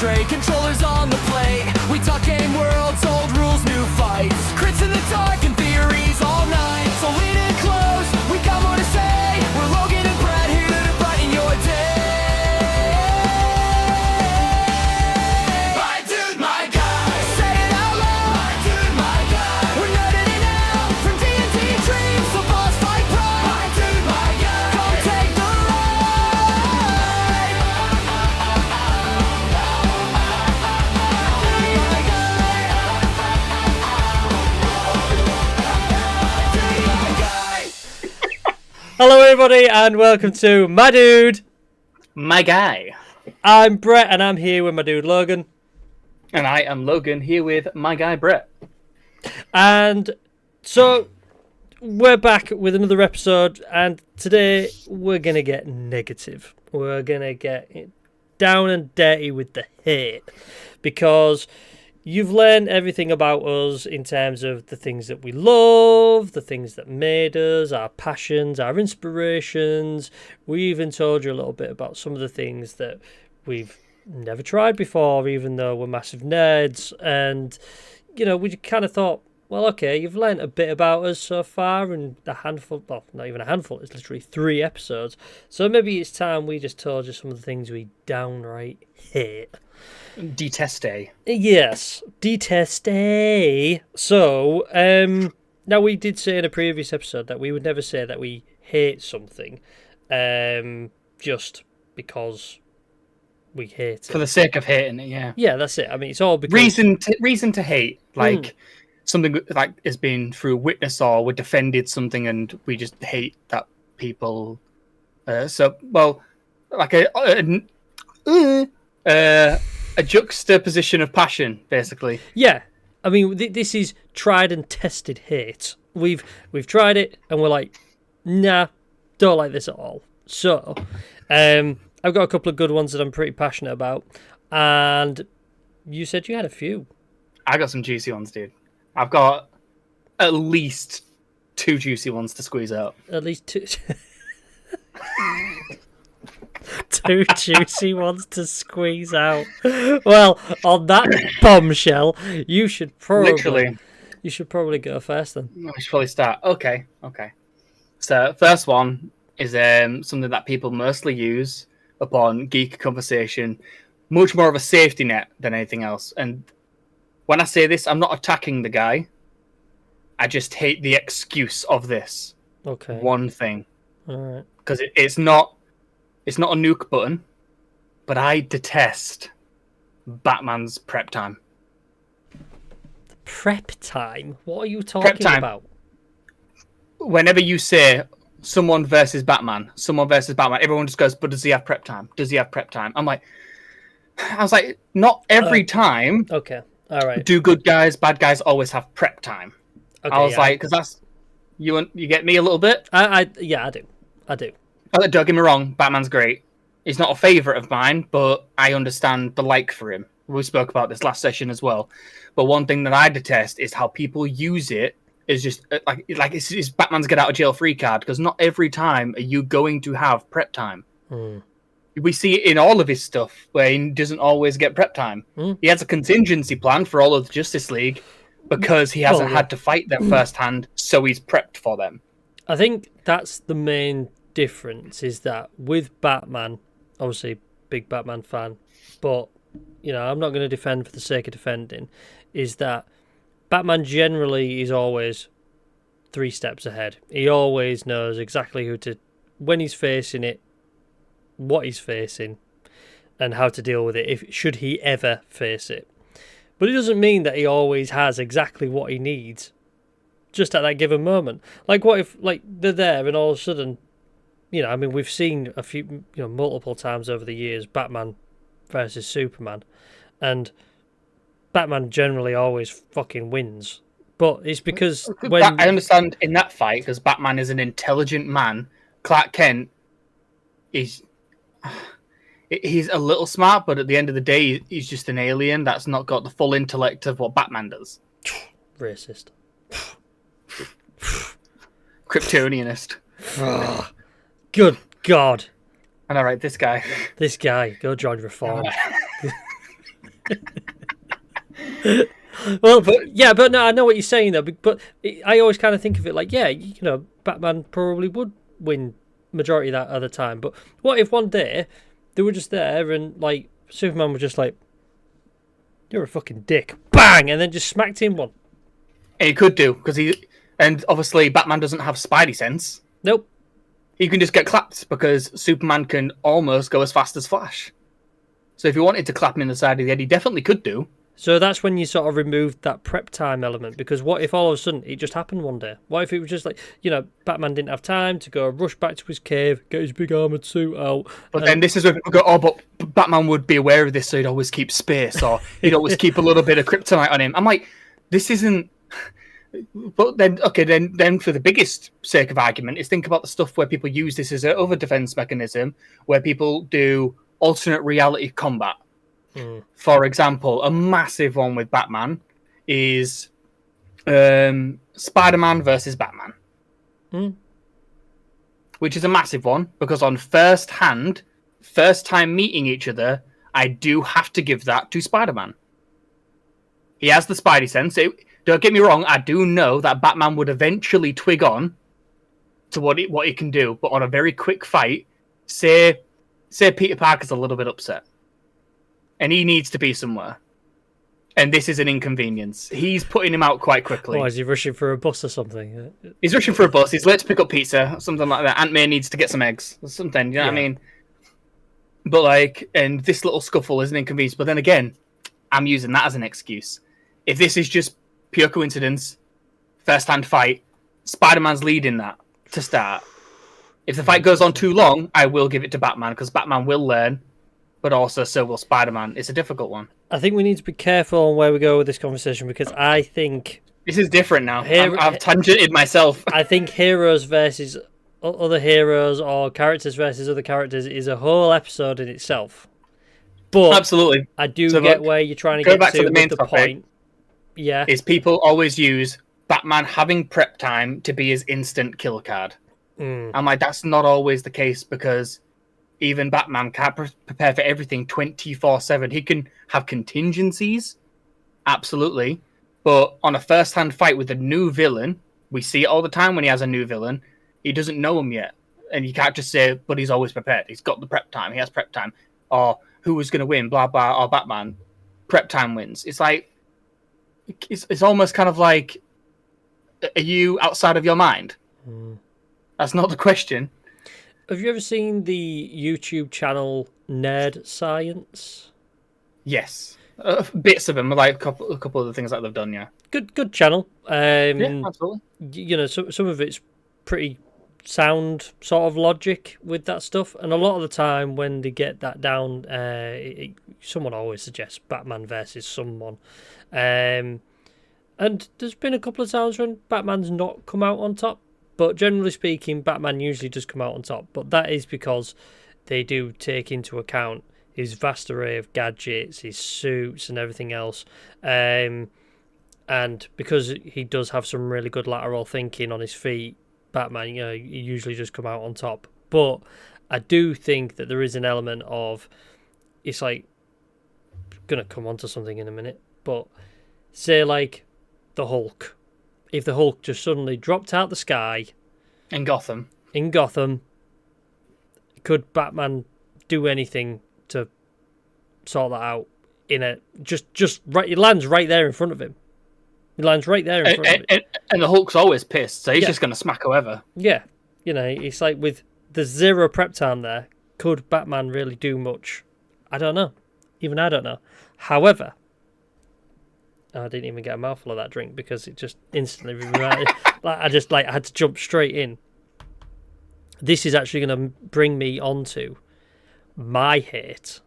straight, controllers on the plate. We talk game worlds, old rules, new fights. Crits in the dark and theories all night. So lean in close, we got more to say. We're Logan and Brad here to brighten your day. My dude, my guy. Say it out loud. My dude, my guy. We're nerding it out from D&D dreams to boss fight pride. My dude, my guy. Come take the Hello everybody and welcome to My Dude, My Guy. I'm Brett and I'm here with my dude Logan. And I am Logan, here with my guy Brett. And so we're back with another episode, and today we're going to get negative. We're going to get down and dirty with the hate, because you've learned everything about us in terms of the things that we love, the things that made us, our passions, our inspirations. We even told you a little bit about some of the things that we've never tried before, even though we're massive nerds. And, you know, we kind of thought, well, okay, you've learned a bit about us so far, and a handful, well, not even a handful, it's literally 3 episodes. So maybe it's time we just told you some of the things we downright hate. Deteste. Yes, deteste. So, now we did say in a previous episode that we would never say that we hate something, just because we hate it. For the sake of hating it, yeah. Yeah, that's it. I mean, it's all because... Reason to hate, like something like has been through witness, or we defended something and we just hate that people. Like a juxtaposition of passion, basically. Yeah, I mean, this is tried and tested hate. We've tried it, and we're like, nah, don't like this at all. So, I've got a couple of good ones that I'm pretty passionate about, and you said you had a few. I got some juicy ones, dude. I've got at least 2 juicy ones to squeeze out. At least 2. 2 juicy ones to squeeze out. Well, on that bombshell, you should probably go first then. I should probably start. Okay. So first one is something that people mostly use upon geek conversation, much more of a safety net than anything else. And when I say this, I'm not attacking the guy. I just hate the excuse of this. Okay. One thing. All right. Because it's not a nuke button, but I detest Batman's prep time. Prep time? What are you talking about? Whenever you say someone versus Batman, everyone just goes, but does he have prep time? Does he have prep time? I was like, not every time. Okay, all right. Do good guys, bad guys always have prep time? Okay, I was like, because that's... You get me a little bit? Yeah, I do. Don't get me wrong, Batman's great. He's not a favourite of mine, but I understand the like for him. We spoke about this last session as well. But one thing that I detest is how people use it is just like it's Batman's get out of jail free card, because not every time are you going to have prep time. We see it in all of his stuff where he doesn't always get prep time. He has a contingency plan for all of the Justice League because he hasn't had to fight them firsthand, so he's prepped for them. I think that's the main difference, is that with Batman, obviously big Batman fan, but you know, I'm not going to defend for the sake of defending, is that Batman generally is always 3 steps ahead. He always knows exactly when he's facing it, what he's facing, and how to deal with it should he ever face it. But it doesn't mean that he always has exactly what he needs just at that given moment. Like, what if, like, they're there and all of a sudden, you know, I mean, we've seen a few, you know, multiple times over the years, Batman versus Superman, and Batman generally always fucking wins. But it's because I understand in that fight, because Batman is an intelligent man. Clark Kent is... He's a little smart, but at the end of the day, he's just an alien that's not got the full intellect of what Batman does. Racist. Kryptonianist. Good God. I know, right? This guy. Go join Reform. Well, yeah, but no, I know what you're saying though. But I always kind of think of it like, yeah, you know, Batman probably would win majority of that other time. But what if one day they were just there and like Superman was just like, "You're a fucking dick," bang, and then just smacked him one. He could do because and obviously Batman doesn't have Spidey sense. Nope. He can just get clapped because Superman can almost go as fast as Flash. So if he wanted to clap him in the side of the head, he definitely could do. So that's when you sort of removed that prep time element, because what if all of a sudden it just happened one day? What if it was just like, you know, Batman didn't have time to go rush back to his cave, get his big armoured suit out. But then this is where people go, oh, but Batman would be aware of this, so he'd always keep space, or he'd always keep a little bit of kryptonite on him. I'm like, this isn't... But then, okay, then for the biggest sake of argument is think about the stuff where people use this as an other defense mechanism, where people do alternate reality combat. For example, a massive one with Batman is Spider-Man versus Batman, which is a massive one because on first time meeting each other, I do have to give that to Spider-Man. He has the Spidey sense. Don't get me wrong, I do know that Batman would eventually twig on to what he can do, but on a very quick fight, say Peter Parker's a little bit upset, and he needs to be somewhere, and this is an inconvenience. He's putting him out quite quickly. Why is he rushing for a bus or something? He's rushing for a bus. He's late to pick up pizza, something like that. Aunt May needs to get some eggs or something. You know what I mean? But like, and this little scuffle is an inconvenience. But then again, I'm using that as an excuse. If this is just pure coincidence, first-hand fight, Spider-Man's leading that to start. If the fight goes on too long, I will give it to Batman because Batman will learn, but also so will Spider-Man. It's a difficult one. I think we need to be careful on where we go with this conversation because I think this is different now. I've tangented myself. I think heroes versus other heroes or characters versus other characters is a whole episode in itself. But absolutely, I do get where you're trying to get back to the main with the topic. point. Yeah, is people always use Batman having prep time to be his instant kill card. I'm like, that's not always the case because even Batman can't prepare for everything 24/7. He can have contingencies, absolutely, but on a first-hand fight with a new villain, we see it all the time when he has a new villain. He doesn't know him yet, and you can't just say, but he's always prepared. He's got the prep time. He has prep time. Or who was going to win, blah, blah, or Batman. Prep time wins. It's like, it's almost kind of like, are you outside of your mind? That's not the question. Have you ever seen the YouTube channel Nerd Science? Yes. Bits of them, like a couple of the things that they've done, yeah. Good channel. Yeah, absolutely. You know, some of it's pretty sound sort of logic with that stuff, and a lot of the time when they get that down, someone always suggests Batman versus someone. And there's been a couple of times when Batman's not come out on top, but generally speaking, Batman usually does come out on top. But that is because they do take into account his vast array of gadgets, his suits, and everything else. And because he does have some really good lateral thinking on his feet, Batman, you know, he usually just come out on top. But I do think that there is an element of, it's like, going to come on to something in a minute, but say like the Hulk. If the Hulk just suddenly dropped out the sky in Gotham, could Batman do anything to sort that out? In a just right, it lands right there in front of him. He lands right there in front of him. And the Hulk's always pissed, so he's just going to smack whoever. Yeah, you know, it's like with the zero prep time there, could Batman really do much? I don't know. Even I don't know. However, I didn't even get a mouthful of that drink because it just instantly reminded. I had to jump straight in. This is actually going to bring me onto my hate.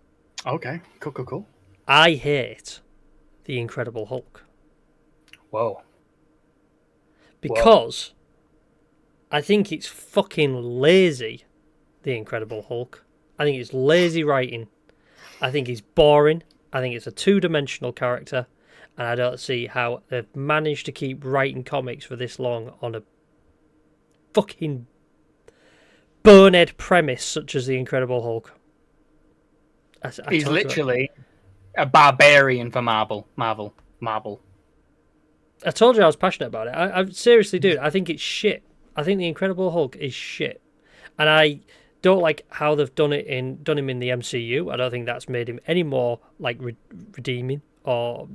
Okay, cool. I hate the Incredible Hulk. Whoa. Because I think it's fucking lazy, the Incredible Hulk. I think it's lazy writing. I think he's boring. I think it's a two-dimensional character. And I don't see how they've managed to keep writing comics for this long on a fucking bonehead premise such as the Incredible Hulk. He's literally a barbarian for Marvel. I told you I was passionate about it. I seriously do. I think it's shit. I think the Incredible Hulk is shit, and I don't like how they've done him in the MCU. I don't think that's made him any more like redeeming or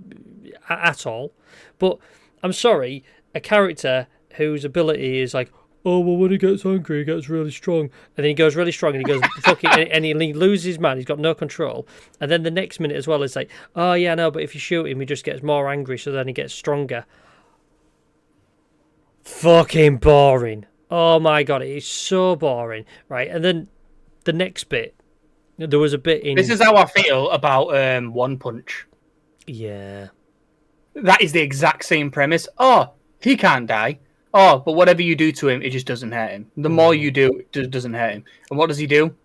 at all. But I'm sorry, a character whose ability is like, oh well, when he gets angry, he gets really strong, and then he goes really strong, and he goes fucking, and he loses his man. He's got no control, and then the next minute as well, it's like, oh yeah, no, but if you shoot him, he just gets more angry, so then he gets stronger. Fucking boring. Oh my god, it is so boring, right? And then the next bit, there was a bit in. This is how I feel about One Punch. Yeah. That is the exact same premise. Oh, he can't die. Oh, but whatever you do to him, it just doesn't hurt him. The more you do, it doesn't hurt him. And what does he do?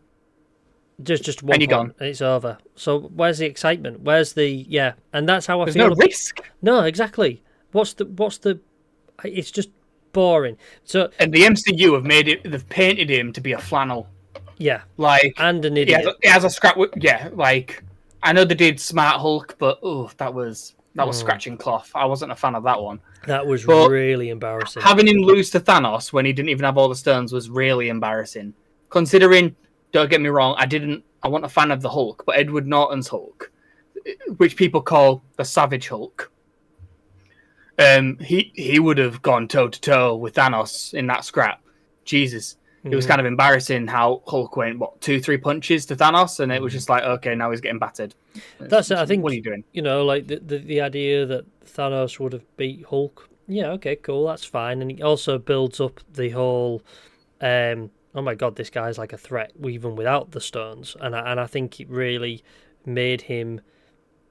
Just one and you're point, gone. and it's over. So where's the excitement? Where's the yeah? And that's how I There's feel. no risk. No, exactly. What's the? It's just boring. So and the MCU have made it. They've painted him to be a flannel. Yeah, like and an idiot. He has a scrap. Yeah, like I know they did Smart Hulk, but that was scratching cloth. I wasn't a fan of that one. That was really embarrassing. Having him lose to Thanos when he didn't even have all the stones was really embarrassing. Considering, don't get me wrong, I wasn't a fan of the Hulk, but Edward Norton's Hulk, which people call the Savage Hulk, he would have gone toe to toe with Thanos in that scrap. Jesus. It was kind of embarrassing how Hulk went, 2-3 punches to Thanos, and it was just like, okay, now he's getting battered. That's it. I think. What are you doing? Like the idea that Thanos would have beat Hulk. Yeah, okay, cool, that's fine. And he also builds up the whole, oh my god, this guy's like a threat even without the stones, and I think it really made him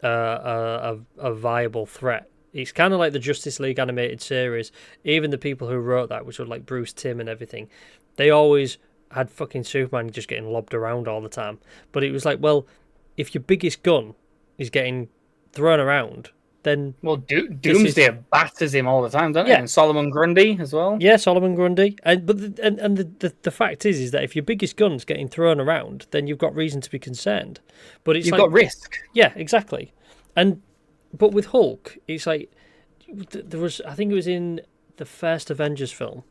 a viable threat. It's kind of like the Justice League animated series. Even the people who wrote that, which were like Bruce Timm and everything, they always had fucking Superman just getting lobbed around all the time. But it was like, well, if your biggest gun is getting thrown around, then... Well, Doomsday batters him all the time, doesn't it? And Solomon Grundy as well. Yeah, Solomon Grundy. But the fact is that if your biggest gun's getting thrown around, then you've got reason to be concerned. But it's You've got risk. Yeah, exactly. But with Hulk, it's like... There was, I think it was in the first Avengers film,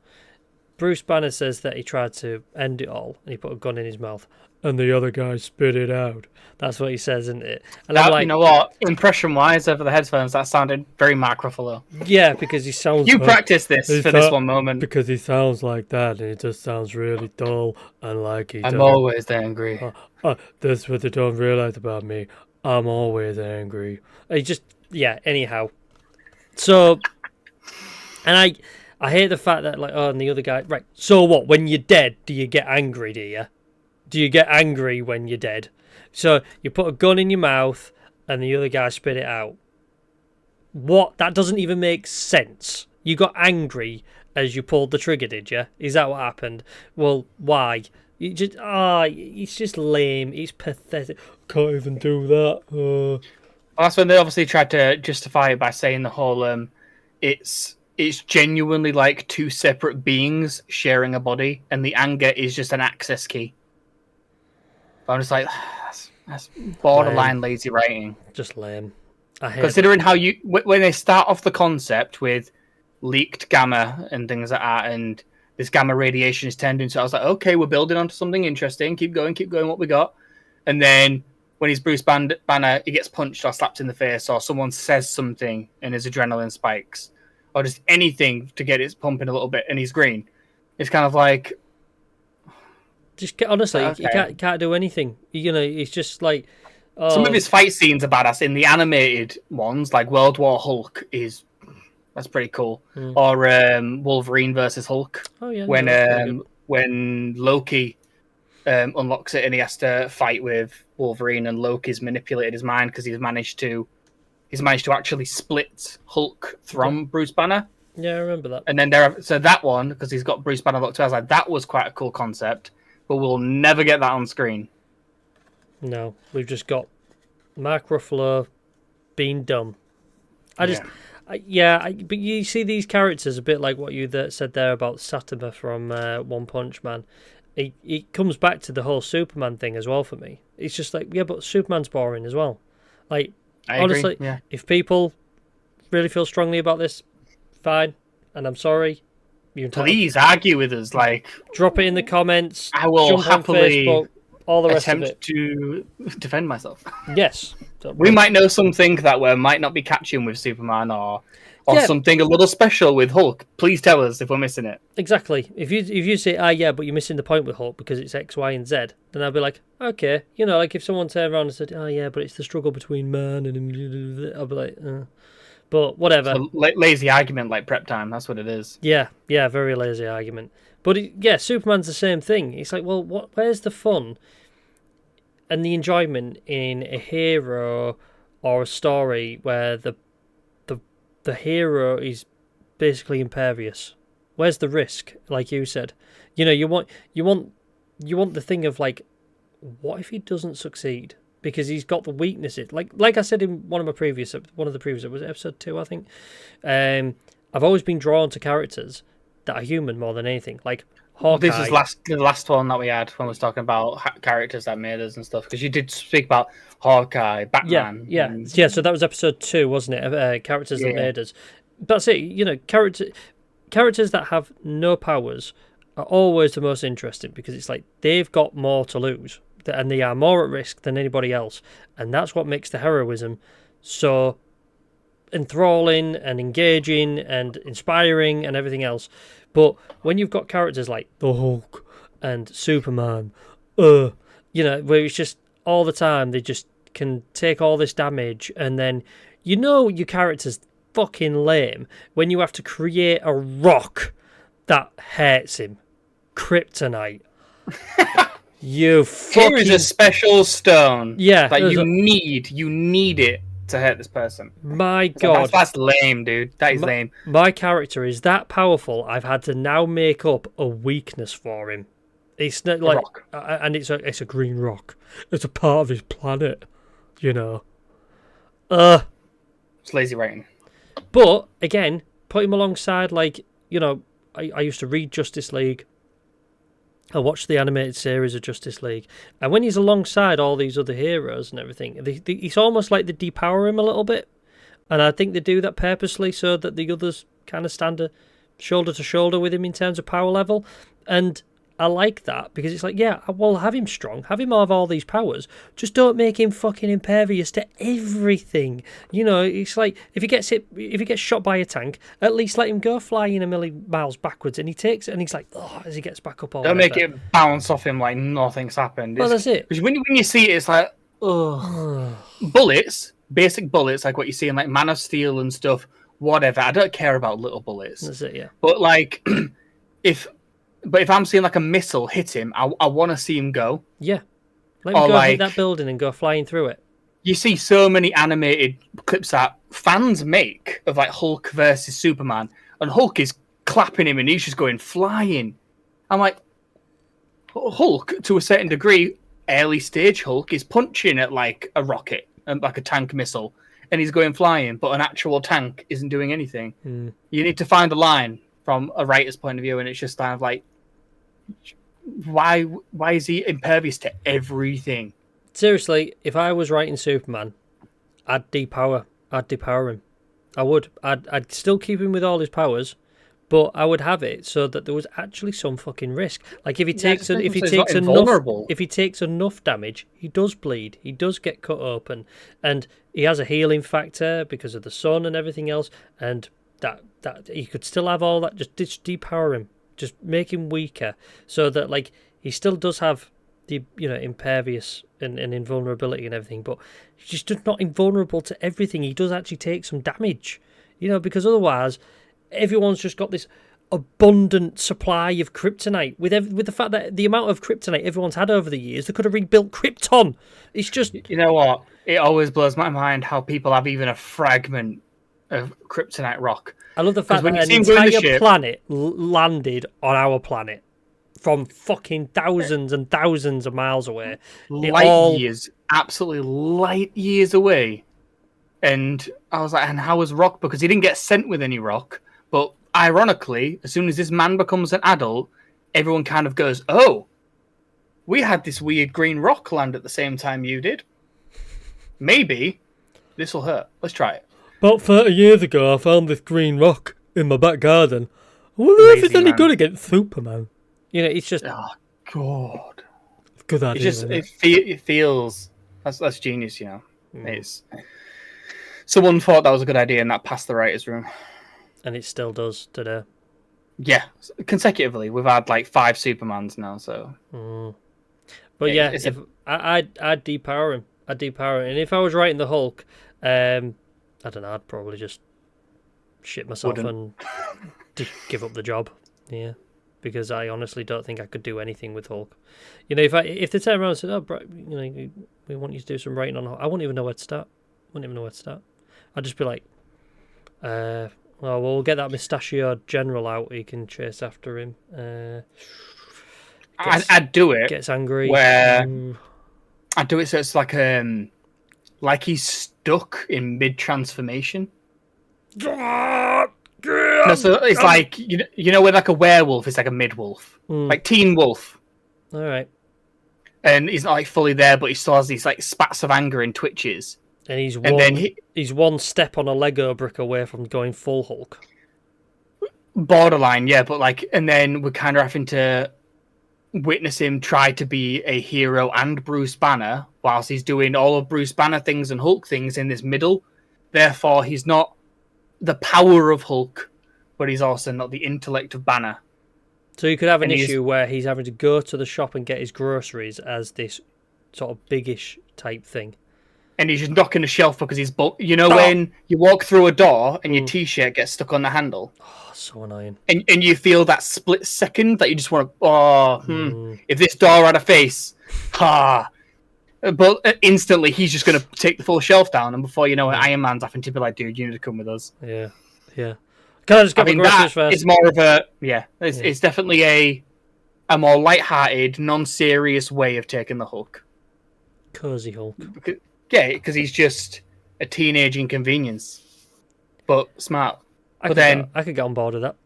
Bruce Banner says that he tried to end it all and he put a gun in his mouth and the other guy spit it out. That's what he says, isn't it? And I'm like, you know what? Impression-wise, over the headphones, that sounded very Mark Ruffalo. Yeah, because he sounds... You practiced this for this one moment. Because he sounds like that and it just sounds really dull and like he I'm always angry. That's what they don't realise about me. I'm always angry. He just... Yeah, anyhow. So... And I hate the fact that, like, oh, and the other guy... Right, so what? When you're dead, do you get angry, do you? Do you get angry when you're dead? So you put a gun in your mouth and the other guy spit it out. What? That doesn't even make sense. You got angry as you pulled the trigger, did you? Is that what happened? Well, why? You just... it's just lame. It's pathetic. Can't even do that. Well, that's when they obviously tried to justify it by saying the whole... It's genuinely like two separate beings sharing a body, and the anger is just an access key. But I'm just like, that's borderline lazy writing. Just lame. I hate Considering how when they start off the concept with leaked gamma and things like that, and this gamma radiation is turned into, I was like, okay, we're building onto something interesting. Keep going, what we got. And then when he's Bruce Banner, he gets punched or slapped in the face, or someone says something and his adrenaline spikes, or just anything to get it pumping a little bit, and he's green. It's kind of like... Just honestly, okay. He can't do anything. It's just like... Oh. Some of his fight scenes are badass. In the animated ones, like World War Hulk, that's pretty cool. Or Wolverine versus Hulk. Oh, yeah. When Loki unlocks it and he has to fight with Wolverine, and Loki's manipulated his mind because he's managed to actually split Hulk from Bruce Banner. Yeah, I remember that. And then so that one, because he's got Bruce Banner locked, I was like, that was quite a cool concept, but we'll never get that on screen. No, we've just got Mark Ruffalo being dumb. But you see these characters a bit like what you said there about Saitama from One Punch Man. It comes back to the whole Superman thing as well for me. It's just like, yeah, but Superman's boring as well. Like, I honestly, agree. Yeah. if people really feel strongly about this, fine, and I'm sorry. You're entitled to Please argue with us. Like, drop it in the comments, I will jump on happily Facebook, all the rest of attempt it. to defend myself. Yes. So, We might know something that we might not be catching with Superman, or Yeah. something a little special with Hulk. Please tell us if we're missing it. Exactly. If you say, yeah, but you're missing the point with Hulk because it's X, Y, and Z, then I'll be like, okay. Like if someone turned around and said, yeah, but it's the struggle between man and... I'll be like, But whatever. It's a lazy argument like prep time. That's what it is. Yeah, very lazy argument. But Superman's the same thing. It's like, well, where's the fun and the enjoyment in a hero or a story where the hero is basically impervious? Where's the risk? Like you said, you want the thing of like, what if he doesn't succeed because he's got the weaknesses? Like I said in one of the previous, it was episode 2, I think. I've always been drawn to characters that are human more than anything. Like Hawkeye. This is the last one that we had when we was talking about characters that made us and stuff. Because you did speak about Hawkeye, Batman. Yeah. So that was episode 2, wasn't it? Characters that made us. That's it. Characters that have no powers are always the most interesting because it's like they've got more to lose and they are more at risk than anybody else, and that's what makes the heroism so enthralling and engaging and inspiring and everything else. But when you've got characters like the Hulk and Superman, where it's just all the time they just can take all this damage, and then your character's fucking lame when you have to create a rock that hurts him. Kryptonite. You fucking... Here is a special stone. Yeah, that you need. You need it to hurt this person. My God, that's lame, dude. That is lame. My character is that powerful. I've had to now make up a weakness for him. It's not like, and it's a green rock. It's a part of his planet. It's lazy writing. But again, put him alongside, like, I used to read Justice League. I watched the animated series of Justice League, and when he's alongside all these other heroes and everything, it's almost like they depower him a little bit, and I think they do that purposely so that the others kind of stand shoulder to shoulder with him in terms of power level, and I like that because it's like, yeah, well, have him strong, have him have all these powers, just don't make him fucking impervious to everything. It's like if he gets shot by a tank, at least let him go flying a million miles backwards, and he's like, as he gets back up. Don't make it bounce off him like nothing's happened. Well, that's it. Because when you see it, it's like, bullets, basic bullets, like what you see in like Man of Steel and stuff. Whatever, I don't care about little bullets. That's it, yeah. But like, if I'm seeing like a missile hit him, I want to see him go. Yeah. Let him go hit that building and go flying through it. You see so many animated clips that fans make of like Hulk versus Superman, and Hulk is clapping him and he's just going flying. I'm like, Hulk, to a certain degree, early stage Hulk is punching at like a rocket and like a tank missile, and he's going flying, but an actual tank isn't doing anything. You need to find a line from a writer's point of view, and it's just kind of like, why is he impervious to everything? Seriously, if I was writing Superman, I'd depower him. I would. I'd still keep him with all his powers, but I would have it so that there was actually some fucking risk. Like if he takes enough damage, he does bleed. He does get cut open, and he has a healing factor because of the sun and everything else, and that he could still have all that. Just depower him. Just make him weaker so that like he still does have the impervious and invulnerability and everything, but he's just not invulnerable to everything. He does actually take some damage, because otherwise everyone's just got this abundant supply of kryptonite with the fact that the amount of kryptonite everyone's had over the years, they could have rebuilt Krypton. It's just, you know what? It always blows my mind how people have even a fragment of kryptonite rock. I love the fact that an entire planet landed on our planet from fucking thousands and thousands of miles away. Years, absolutely light years away. And I was like, and how was Rock? Because he didn't get sent with any rock. But ironically, as soon as this man becomes an adult, everyone kind of goes, oh, we had this weird green rock land at the same time you did. Maybe This will hurt. Let's try it. About 30 years ago, I found this green rock in my back garden. I wonder if it's Lazy any man. good against Superman. You know, it's just Oh God. a good idea. It's just isn't it? it feels that's genius, you know. It's someone thought that was a good idea and that passed the writers' room. And it still does today. Yeah, consecutively we've had like 5 Supermans now, so But yeah, it's if I'd depower him. I'd depower him. And if I was writing the Hulk, I don't know, I'd probably just shit myself and give up the job. Yeah. Because I honestly don't think I could do anything with Hulk. You know, if they turn around and said, "Oh, you know, we want you to do some writing on Hulk," I wouldn't even know where to start. I'd just be like, well, we'll get that mustachioed general out. He can chase after him. I'd do it. Gets angry. Where I'd do it so it's like he's stuck in mid transformation. No, so it's like you know, with like a werewolf, it's like a mid wolf, like teen wolf. All right. And he's not like fully there, but he still has these like spats of anger and twitches. And he's he's one step on a Lego brick away from going full Hulk. Borderline, yeah, but like, and then we're kind of having to witness him try to be a hero and Bruce Banner whilst he's doing all of Bruce Banner things and Hulk things in this middle. Therefore, he's not the power of Hulk, but he's also not the intellect of Banner. So you could have an issue where he's having to go to the shop and get his groceries as this sort of biggish type thing. And he's just knocking the shelf because he's... You know when you walk through a door and your T-shirt gets stuck on the handle? Oh, so annoying. And you feel that split second that you just want to... if this door had a face, ha... But instantly he's just going to take the full shelf down, and before you know it, Iron Man's having to be like, dude, you need to come with us. Yeah. Can I just get my groceries first? It's more of a... Yeah, it's definitely a more light-hearted, non-serious way of taking the Hulk. Cozy Hulk. Yeah, because he's just a teenage inconvenience, but smart. I could get on board with that.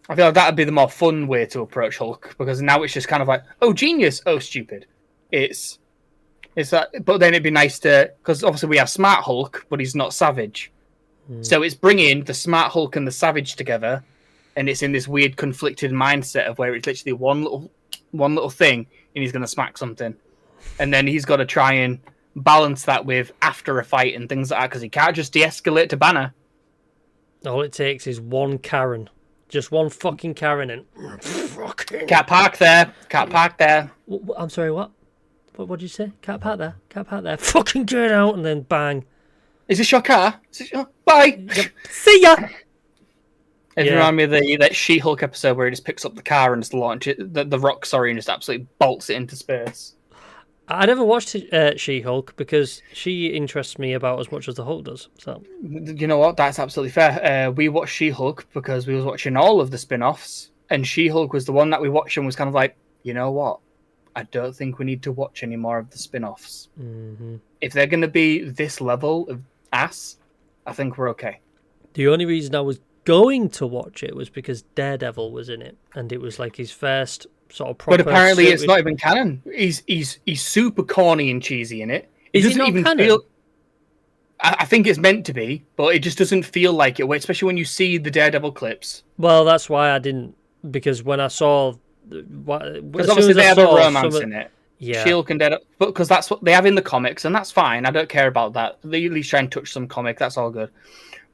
I feel like that'd be the more fun way to approach Hulk, because now it's just kind of like, oh, genius, oh, stupid. It's that, but then it'd be nice to, because obviously we have Smart Hulk, but he's not savage. So it's bringing the Smart Hulk and the Savage together, and it's in this weird conflicted mindset of where it's literally one little thing, and he's going to smack something, and then he's got to try and balance that with after a fight and things like that, because he can't just de-escalate to Banner. All it takes is one Karen. Just one fucking Karen and... Can't park there. I'm sorry, what? What did you say? Can't park there. Fucking get out, and then bang. Is this your car? Bye! Yep. See ya! It reminded me of that She-Hulk episode where he just picks up the car and just launches the rock, and just absolutely bolts it into space. I never watched She-Hulk because she interests me about as much as the Hulk does. So you know what? That's absolutely fair. We watched She-Hulk because we was watching all of the spin-offs, and She-Hulk was the one that we watched and was kind of like, you know what? I don't think we need to watch any more of the spin-offs. Mm-hmm. If they're going to be this level of ass, I think we're okay. The only reason I was going to watch it was because Daredevil was in it, and it was like his first sort of proper... But apparently it's not even canon. He's super corny and cheesy in it. Is it not canon? I think it's meant to be, but it just doesn't feel like it, especially when you see the Daredevil clips. Well, that's why I didn't, because when I saw... Because obviously they have a romance in it. Yeah. She-Hulk and Daredevil, because that's what they have in the comics, and that's fine. I don't care about that. They at least try and touch some comic. That's all good.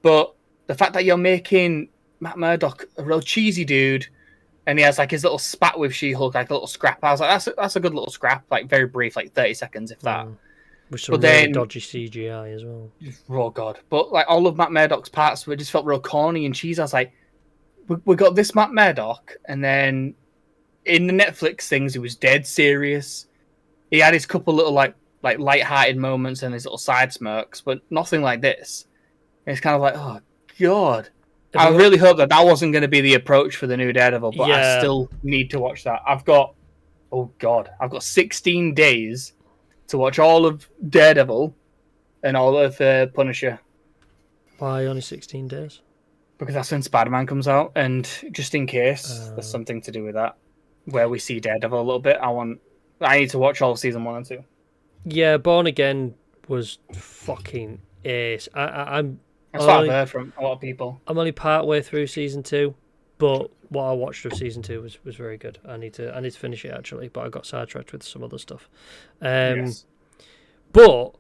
But the fact that you're making Matt Murdock a real cheesy dude, and he has like his little spat with She-Hulk, like a little scrap. I was like, that's a good little scrap, like very brief, like 30 seconds, if that. With some really dodgy CGI as well. Oh god! But like all of Matt Murdock's parts, it just felt real corny and cheesy. I was like, we got this Matt Murdock, and then in the Netflix things, he was dead serious. He had his couple little like light-hearted moments and his little side smirks, but nothing like this. And it's kind of like, oh god. I really hope that wasn't going to be the approach for the new Daredevil, but I still need to watch that. I've got 16 days to watch all of Daredevil and all of Punisher. Why only 16 days? Because that's when Spider-Man comes out, and just in case there's something to do with that, where we see Daredevil a little bit, I need to watch all of season 1 and 2. Yeah, Born Again was fucking ace. I'm That's what I've only, heard from a lot of people. I'm only part way through season 2, but what I watched of season 2 was very good. I need to finish it actually, but I got sidetracked with some other stuff. Yes. But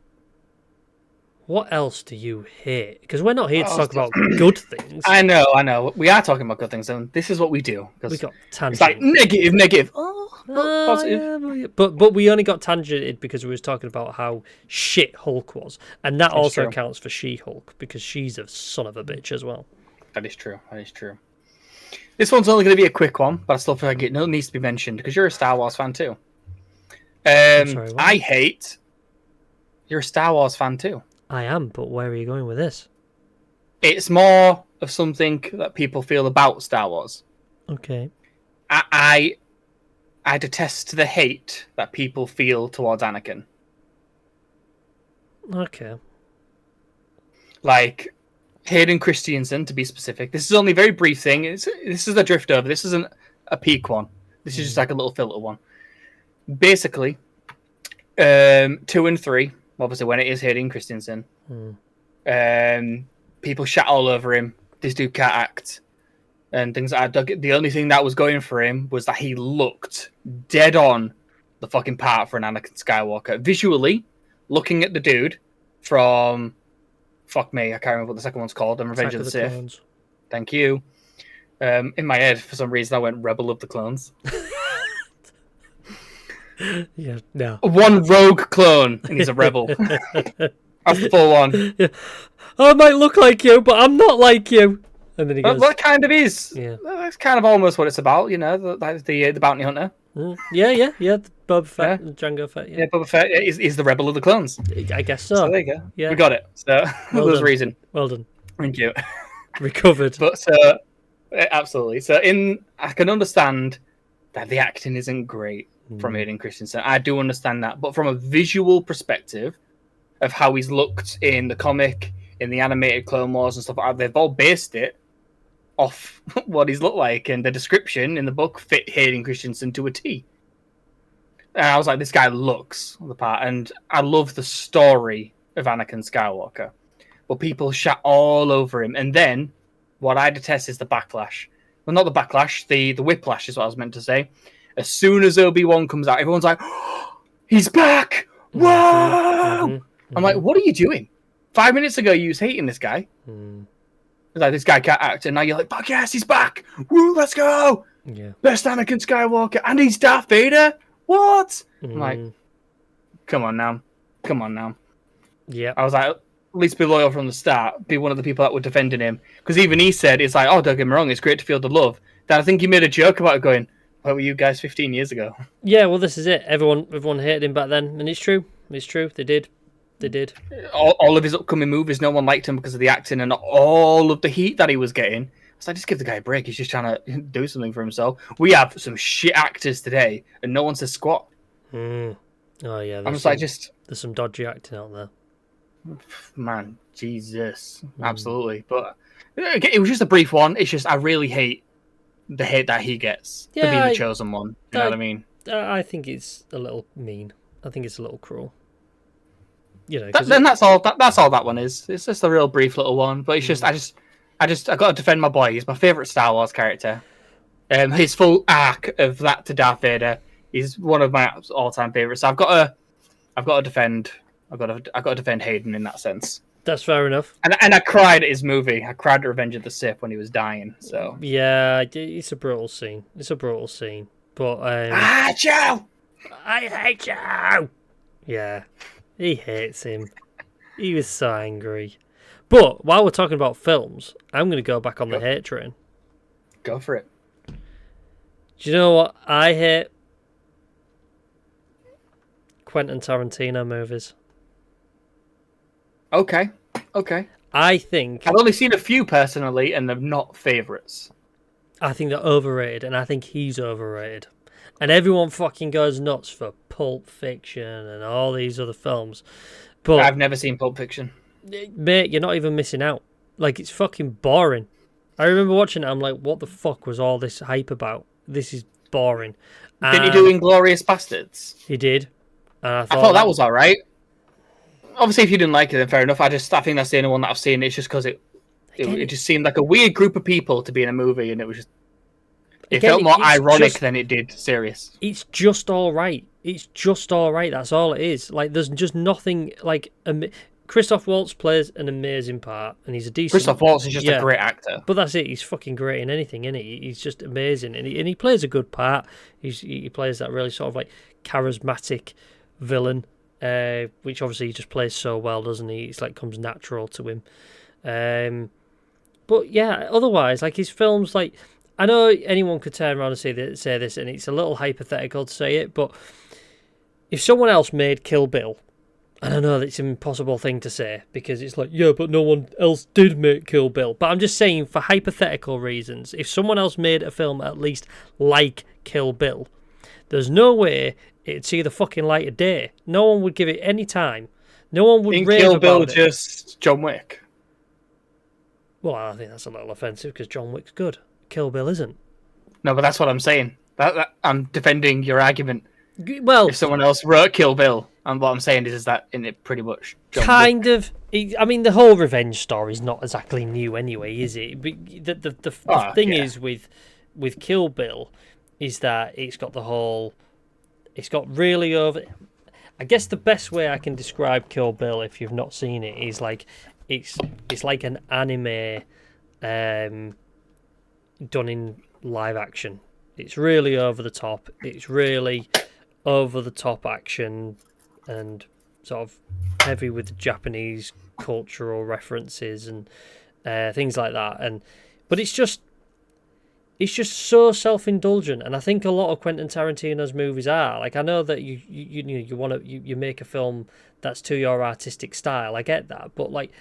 what else do you hate? Because we're not here to talk about good things. I know. We are talking about good things, and this is what we do. We got it's like tangent. negative. Positive. Yeah, but we only got tangented because we was talking about how shit Hulk was, and that also true. counts for She-Hulk because she's a son of a bitch as well. That is true. This one's only going to be a quick one, but I still feel like it needs to be mentioned because you're a Star Wars fan too. Sorry, what? I hate. You're a Star Wars fan too. I am, but where are you going with this? It's more of something that people feel about Star Wars. Okay. I detest the hate that people feel towards Anakin. Okay. Like Hayden Christensen, to be specific. This is only a very brief thing. This is a drift over. This isn't a peak one. This is just like a little filter one. Basically, 2 and 3. Obviously, when it is Hayden Christensen, people shat all over him. This dude can't act, and things like that. The only thing that was going for him was that he looked dead on the fucking part for an Anakin Skywalker. Visually, looking at the dude from fuck me, I can't remember what the second one's called. Revenge of the Sith. Clones. Thank you. In my head, for some reason, I went Rebel of the Clones. Yeah, no. One rogue clone, and he's a rebel. That's the full one. Yeah. I might look like you, but I'm not like you. And then he goes, Well, that kind of is. Yeah. That's kind of almost what it's about, you know, the bounty hunter. Yeah. The Boba Fett, and Jango Fett. Yeah, Boba Fett is the rebel of the clones. I guess so. So there you go. Yeah. We got it. So Well there's done. reason. Well done. Thank you. Recovered. But absolutely. So I can understand that the acting isn't great from Hayden Christensen. I do understand that, but from a visual perspective of how he's looked in the comic, in the animated Clone Wars and stuff like that, they've all based it off what he's looked like, and the description in the book fit Hayden Christensen to a T. And I was like, this guy looks the part, and I love the story of Anakin Skywalker, but people shat all over him. And then what I detest is the backlash. Well, not the backlash, the whiplash is what I was meant to say. As soon as Obi-Wan comes out, everyone's like, oh, he's back! Whoa! I'm like, what are you doing? 5 minutes ago, you was hating this guy. Like, this guy can't act, and now you're like, fuck yes, he's back! Woo, let's go! Yeah. Best Anakin Skywalker, and he's Darth Vader? What? I'm like, come on now. Yeah. I was like, at least be loyal from the start. Be one of the people that were defending him. Because even he said, it's like, oh, don't get me wrong, it's great to feel the love. Then I think he made a joke about it going, where were you guys 15 years ago? Yeah, well, this is it. Everyone hated him back then, and it's true. It's true. They did. All of his upcoming movies, no one liked him because of the acting and all of the heat that he was getting. It's like, just give the guy a break. He's just trying to do something for himself. We have some shit actors today, and no one says squat. Oh, yeah. I'm just like, There's some dodgy acting out there. Man, Jesus. Absolutely. But it was just a brief one. It's just, I really hate the hate that he gets for being the chosen one. You know what I mean? I think it's a little mean. I think it's a little cruel. You know, then that's all. That's all that one is. It's just a real brief little one. But it's just, I got to defend my boy. He's my favorite Star Wars character. His full arc of that to Darth Vader is one of my all-time favorites. So I've got to defend. I've got to defend Hayden in that sense. That's fair enough. And I cried at his movie. I cried at Revenge of the Sith when he was dying. So yeah, it's a brutal scene. But Joe! I hate you. Yeah, he hates him. He was so angry. But while we're talking about films, I'm going to go back on the hate train. Go for it. Do you know what I hate? Quentin Tarantino movies. Okay. I think I've only seen a few personally, and they're not favourites. I think they're overrated, and I think he's overrated. And everyone fucking goes nuts for Pulp Fiction and all these other films. But I've never seen Pulp Fiction. Mate, you're not even missing out. Like, it's fucking boring. I remember watching it, I'm like, what the fuck was all this hype about? This is boring. Didn't he do Inglourious Bastards? He did. And I thought that was alright. obviously, if you didn't like it, then fair enough. I think that's the only one that I've seen. It's just because it just seemed like a weird group of people to be in a movie, and it was just it felt more ironic than it did serious. It's just all right. It's just all right. That's all it is. Like, there's just nothing like. Christoph Waltz plays an amazing part, and he's a decent. Christoph Waltz is just a great actor. But that's it. He's fucking great in anything, isn't he? He's just amazing, and he plays a good part. He plays that really sort of like charismatic villain, which obviously he just plays so well, doesn't he? It's like comes natural to him. But yeah, otherwise, like his films, like I know anyone could turn around and say this, and it's a little hypothetical to say it, but if someone else made Kill Bill. And I know that's an impossible thing to say because it's like, yeah, but no one else did make Kill Bill. But I'm just saying, for hypothetical reasons, if someone else made a film at least like Kill Bill, there's no way it'd see the fucking light of day. No one would give it any time. No one would rave Kill Bill about it. Just John Wick. Well, I think that's a little offensive because John Wick's good. Kill Bill isn't. No, but that's what I'm saying. That I'm defending your argument. Well, if someone else wrote Kill Bill, and what I'm saying is that in it pretty much kind of. I mean, the whole revenge story is not exactly new anyway, is it? But the thing is with Kill Bill is that it's got really over. I guess the best way I can describe Kill Bill, if you've not seen it, is like it's like an anime done in live action. It's really over the top. It's really over the top action and sort of heavy with Japanese cultural references and things like that. But it's just so self-indulgent, and I think a lot of Quentin Tarantino's movies are. Like, I know that you make a film that's to your artistic style. I get that, but like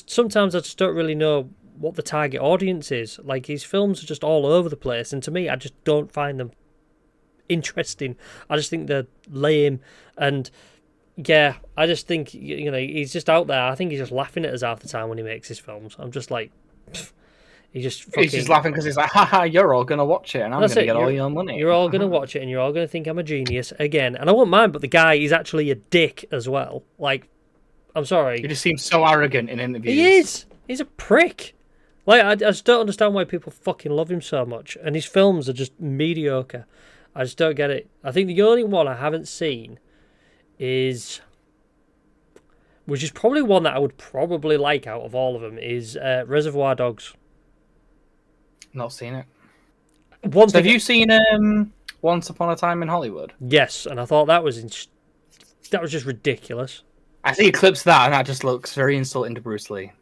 sometimes I just don't really know what the target audience is. Like, his films are just all over the place, and to me, I just don't find them interesting. I just think they're lame, and yeah, I just think he's just out there. I think he's just laughing at us half the time when he makes his films. I'm just like, he's just laughing because he's like, haha, you're all gonna watch it, and I'm gonna get all your money. You're all gonna watch it, and you're all gonna think I'm a genius again. And I won't mind, but the guy is actually a dick as well. Like, I'm sorry, he just seems so arrogant in interviews. He is. He's a prick. Like, I just don't understand why people fucking love him so much, and his films are just mediocre. I just don't get it. I think the only one I haven't seen which is probably one that I would probably like out of all of them, is Reservoir Dogs. Not seen it. Have you seen Once Upon a Time in Hollywood? Yes, and I thought that was just ridiculous. I see clips of that, and that just looks very insulting to Bruce Lee.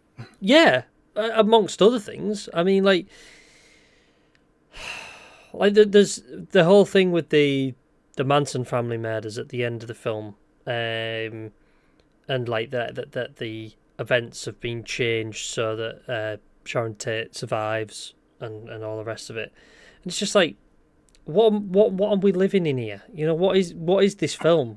Yeah, amongst other things. I mean, like there's the whole thing with the Manson family murders at the end of the film, and like that the events have been changed so that Sharon Tate survives and all the rest of it. And it's just like, what are we living in here? What is this film?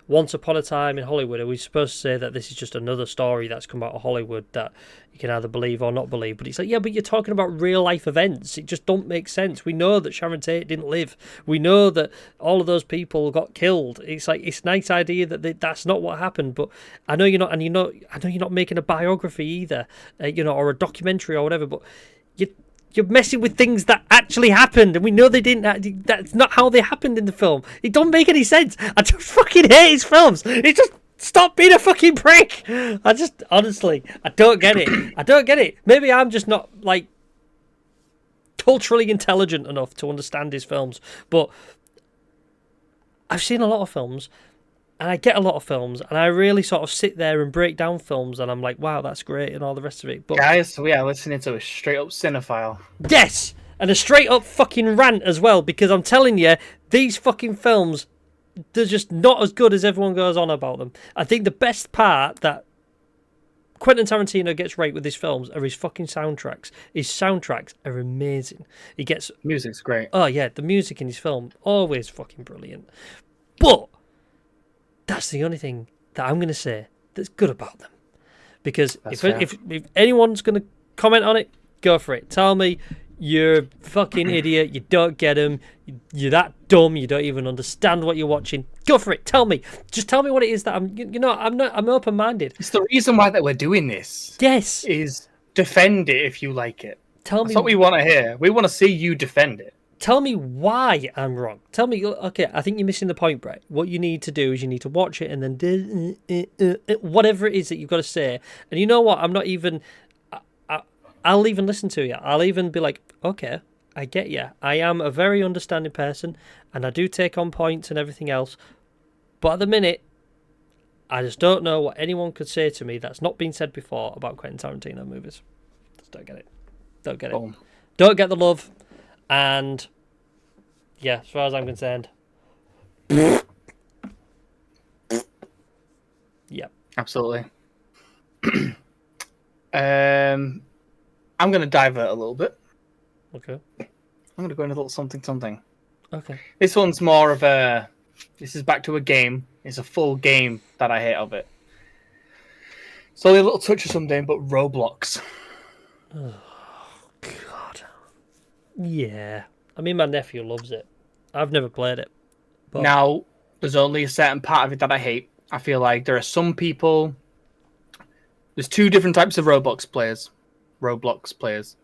Once Upon a Time in Hollywood, are we supposed to say that this is just another story that's come out of Hollywood that you can either believe or not believe? But it's like, yeah, but you're talking about real life events. It just don't make sense. We know that Sharon Tate didn't live. We know that all of those people got killed. It's like, it's a nice idea that that's not what happened. But I know you're not, and I know you're not making a biography either, or a documentary or whatever. But you're messing with things that actually happened, and we know they didn't. That's not how they happened in the film. It don't make any sense. I just fucking hate his films. It just stop being a fucking prick. Honestly, I don't get it. I don't get it. Maybe I'm just not like culturally intelligent enough to understand his films, but I've seen a lot of films. And I get a lot of films, and I really sort of sit there and break down films, and I'm like, wow, that's great, and all the rest of it. But guys, we are listening to a straight-up cinephile. Yes! And a straight-up fucking rant as well, because I'm telling you, these fucking films, they're just not as good as everyone goes on about them. I think the best part that Quentin Tarantino gets right with his films are his fucking soundtracks. His soundtracks are amazing. Music's great. Oh, yeah, the music in his film, always fucking brilliant. But that's the only thing that I'm going to say that's good about them. Because if anyone's going to comment on it, go for it. Tell me, You're a fucking idiot. You don't get them. You're that dumb. You don't even understand what you're watching. Go for it. Tell me. Just tell me what it is that I'm open-minded. It's the reason why that we're doing this. Yes. Is defend it if you like it. Tell That's me. what we want to hear. We want to see you defend it. Tell me why I'm wrong. Tell me. Okay, I think you're missing the point, Brett. What you need to do is you need to watch it and then whatever it is that you've got to say. And you know what? I'm not even. I'll even listen to you. I'll even be like, okay, I get you. I am a very understanding person, and I do take on points and everything else. But at the minute, I just don't know what anyone could say to me that's not been said before about Quentin Tarantino movies. Just don't get it. Don't get it. Boom. Don't get the love. And yeah, as far as I'm concerned, yeah, Absolutely. I'm going to divert a little bit. okay, I'm going to go into a little something. okay. This one's more of a... This is back to a game. It's a full game that I hate of it. It's only a little touch of something, but Roblox. God, yeah. I mean, my nephew loves it. I've never played it. But... Now, there's only a certain part of it that I hate. I feel like there are some people... There's two different types of Roblox players.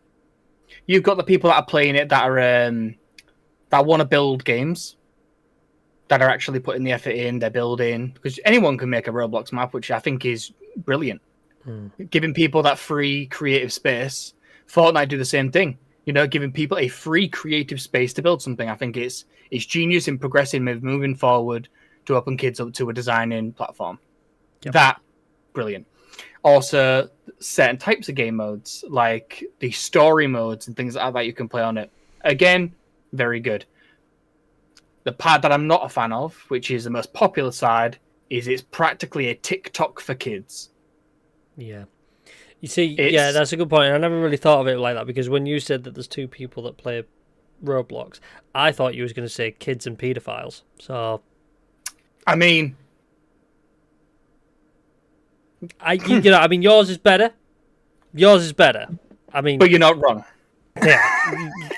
You've got the people that are playing it that are that want to build games, that are actually putting the effort in. They're building, because anyone can make a Roblox map, which I think is brilliant. Giving people that free creative space. Fortnite do the same thing. You know, giving people a free creative space to build something. I think it's genius in progressing, moving forward to open kids up to a designing platform. Yep. That brilliant. Also, certain types of game modes, like the story modes and things like that you can play on it. Again, very good. The part that I'm not a fan of, which is the most popular side, is it's practically a TikTok for kids. Yeah. You see, yeah, that's a good point. I never really thought of it like that, because when you said that there's two people that play Roblox, I thought you was going to say kids and pedophiles. So, I mean... I mean, yours is better. I mean, but you're not wrong.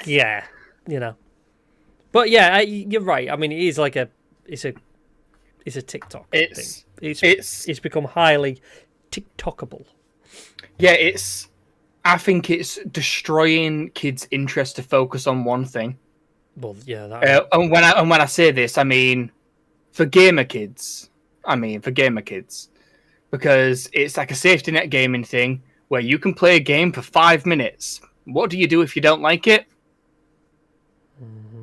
Yeah, you know. But yeah, you're right. I mean, it is like it's a TikTok thing. It's become highly TikTokable. Yeah, I think it's destroying kids' interest to focus on one thing. Well, yeah, and when I say this, I mean for gamer kids. Because it's like a safety net gaming thing where you can play a game for 5 minutes. What do you do if you don't like it?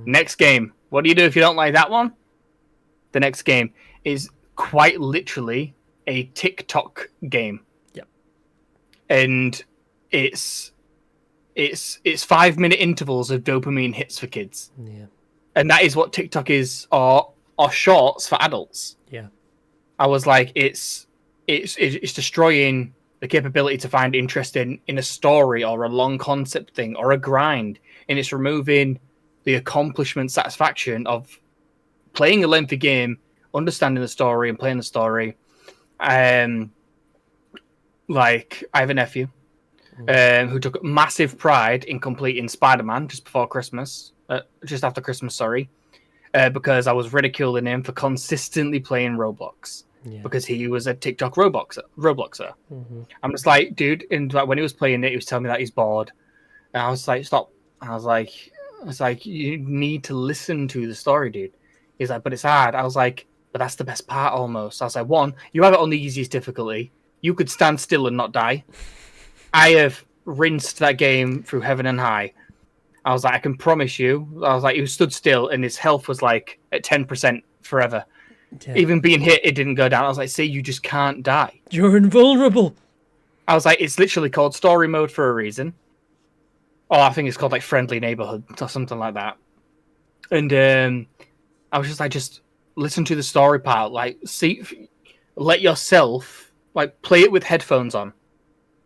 Next game. What do you do if you don't like that one? The next game is quite literally a TikTok game. Yep. And it's 5 minute intervals of dopamine hits for kids. Yeah. And that is what TikTok is, or shorts for adults. Yeah. I was like, it's destroying the capability to find interest in a story or a long concept thing or a grind, and it's removing the accomplishment satisfaction of playing a lengthy game, understanding the story and playing the story. Like, I have a nephew who took massive pride in completing Spider-Man just after Christmas, because I was ridiculing him for consistently playing Roblox. Yeah. Because he was a TikTok Robloxer. Mm-hmm. I'm just like, dude, and like when he was playing it, he was telling me that he's bored. And I was like, stop. I was like, you need to listen to the story, dude. He's like, but it's hard. I was like, but that's the best part almost. I was like, one, you have it on the easiest difficulty. You could stand still and not die. I have rinsed that game through heaven and high. I was like, I can promise you. I was like, he stood still and his health was like at 10% forever. Yeah. Even being hit, it didn't go down. I was like, see, you just can't die. You're invulnerable. I was like, it's literally called story mode for a reason. Oh, I think it's called like friendly neighborhood or something like that. And I was just like, just listen to the story part. Like, let yourself, like, play it with headphones on.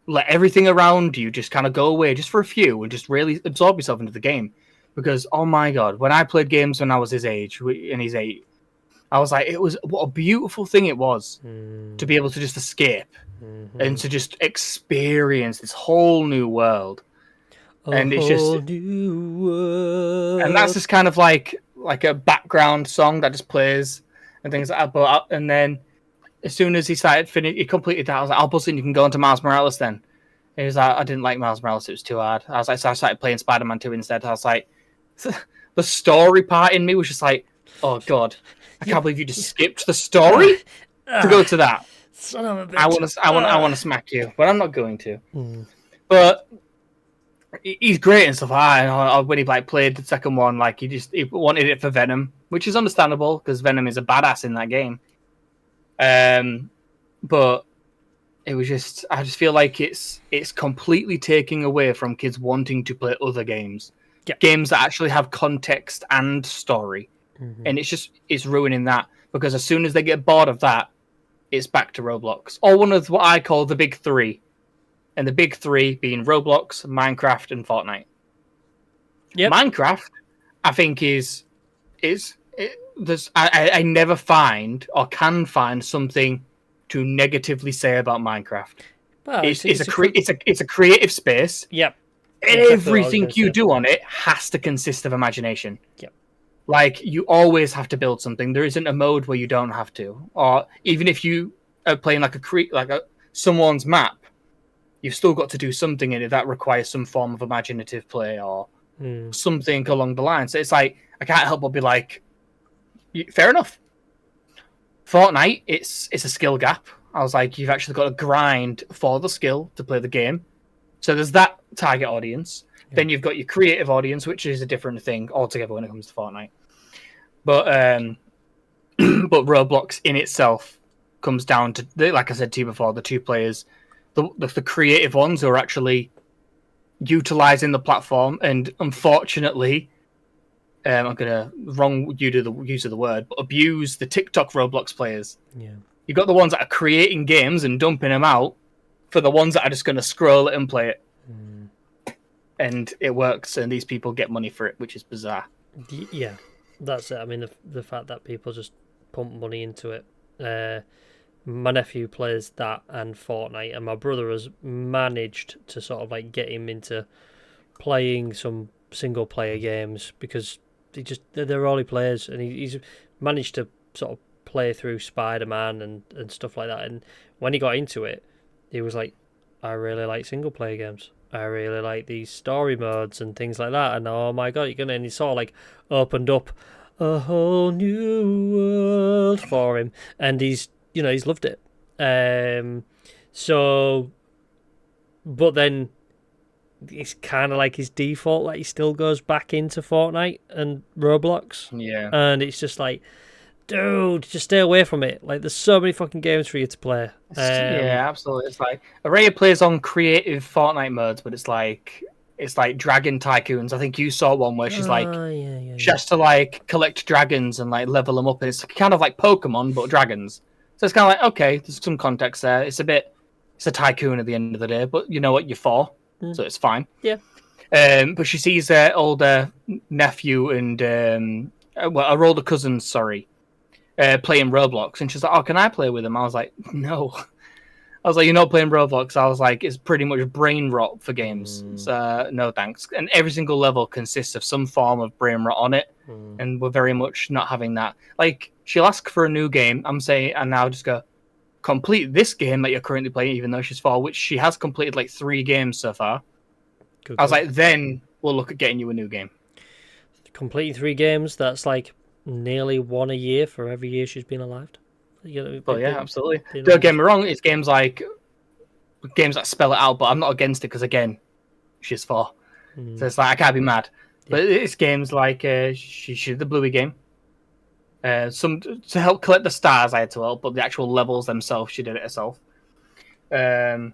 Let everything around you just kind of go away just for a few and just really absorb yourself into the game. Because, oh my God, when I played games when I was his age, and he's 8, I was like, what a beautiful thing it was to be able to just escape and to just experience this whole new world. and it's just whole new world. and that's just kind of like a background song that just plays and things like that. But and then as soon as he completed that, I was like, "I'll buzz in. You can go into Miles Morales then." And he was like, "I didn't like Miles Morales; it was too hard." I was like, so I started playing Spider-Man 2 instead. I was like, the story part in me was just like, "Oh God, I can't believe you just skipped the story to go to that." Son of a bitch. I want to smack you, but I'm not going to. But he's great and stuff. When he like played the second one, like he wanted it for Venom, which is understandable because Venom is a badass in that game. But it was just, I just feel like it's completely taking away from kids wanting to play other games, games that actually have context and story, and it's ruining that because as soon as they get bored of that, it's back to Roblox or one of what I call the big three, and the big three being Roblox, Minecraft, and Fortnite. Yep. Minecraft, I think I never find or can find something to negatively say about Minecraft. Well, it's a creative space. Yep. Everything you do on it has to consist of imagination. Yep. Like you always have to build something. There isn't a mode where you don't have to. Or even if you are playing someone's map, you've still got to do something in it that requires some form of imaginative play or something along the line. So it's like I can't help but be like, fair enough. Fortnite, it's a skill gap. I was like, you've actually got to grind for the skill to play the game. So there's that target audience. Yeah. Then you've got your creative audience, which is a different thing altogether when it comes to Fortnite. But but Roblox in itself comes down to, like I said to you before, the two players, the creative ones who are actually utilizing the platform, and unfortunately, I'm gonna wrong you do the use of the word, but abuse the TikTok Roblox players. Yeah, you got the ones that are creating games and dumping them out for the ones that are just gonna scroll it and play it, and it works, and these people get money for it, which is bizarre. Yeah, that's it. I mean, the fact that people just pump money into it. My nephew plays that and Fortnite, and my brother has managed to sort of like get him into playing some single player games because they're all he plays, and he's managed to sort of play through Spider-Man and stuff like that. And when he got into it, he was like, I really like single player games. I really like these story modes and things like that. And oh my God, and he sort of like opened up a whole new world for him, and he's loved it. So, but then it's kind of like his default, like he still goes back into Fortnite and Roblox. Yeah. And it's just like, dude, just stay away from it. Like, there's so many fucking games for you to play. Yeah, absolutely. It's like Araya plays on creative Fortnite modes, but it's like Dragon Tycoons. I think you saw one where she's she has to like collect dragons and like level them up, and it's kind of like Pokemon but dragons. So it's kind of like, okay, there's some context there. It's a tycoon at the end of the day, but you know what you're for, so it's fine. Yeah. But she sees her older nephew and her older cousin, playing Roblox, and she's like, "Oh, can I play with him?" I was like, "No." I was like, "You're not playing Roblox." I was like, "It's pretty much brain rot for games, so no thanks." And every single level consists of some form of brain rot on it, and we're very much not having that. Like, she'll ask for a new game, and now just go, complete this game that you're currently playing, even though she's 4, which she has completed like 3 games so far. I was like, then we'll look at getting you a new game. Completing 3 games, that's like nearly 1 a year for every year she's been alive. Well, yeah, absolutely. Don't get me wrong, it's games that spell it out, but I'm not against it because, again, she's 4. So it's like, I can't be mad. But it's games like she did the Bluey game. Some to help collect the stars I had to help, but the actual levels themselves, she did it herself. Oh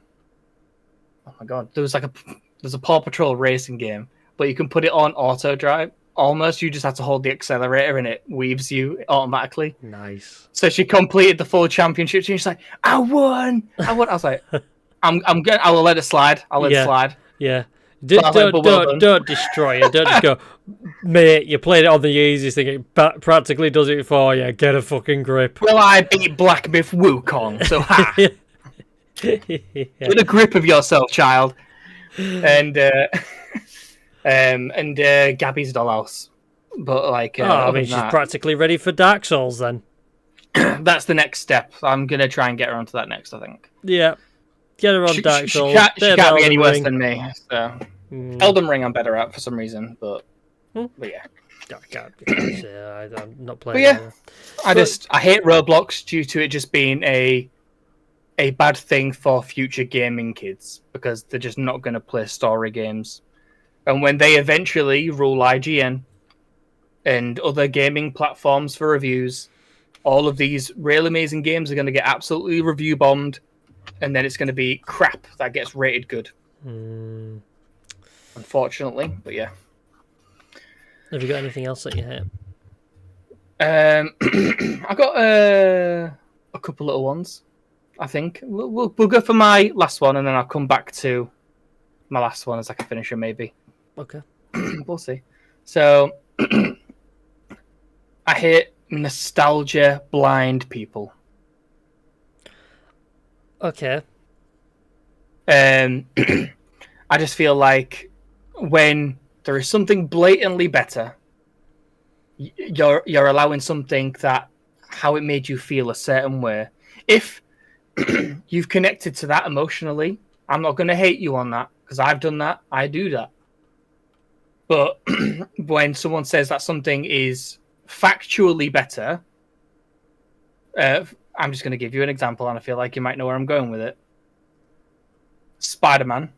my God, there's a Paw Patrol racing game, but you can put it on auto drive. Almost, you just have to hold the accelerator and it weaves you automatically. Nice. So she completed the full championship. And she's like, I won. I was like, I will let it slide. I'll let it slide. Yeah. Don't destroy it. Don't just go, mate, you played it on the easiest thing. It practically does it for you. Get a fucking grip. Well, I beat Black Myth Wukong, so ha. Get a grip of yourself, child. and Gabby's Dollhouse. But like, I mean, she's practically ready for Dark Souls then. That's the next step. I'm gonna try and get her onto that next, I think. Yeah. Get her on Dark Souls. She can't be any worse than me. So. Elden Ring I'm better at for some reason, but yeah. I'm not playing. But yeah, I hate Roblox due to it just being a bad thing for future gaming kids because they're just not going to play story games. And when they eventually rule IGN and other gaming platforms for reviews, all of these real amazing games are going to get absolutely review bombed, and then it's going to be crap that gets rated good. Unfortunately, but yeah. Have you got anything else that you hate? I got a couple little ones. I think we'll go for my last one, and then I'll come back to my last one as like a finisher, maybe. Okay. We'll see. So, I hate nostalgia blind people. Okay. I just feel like when there is something blatantly better, you're allowing something that how it made you feel a certain way. If you've connected to that emotionally, I'm not going to hate you on that because I've done that. I do that. But when someone says that something is factually better, I'm just going to give you an example, and I feel like you might know where I'm going with it. Spider-Man.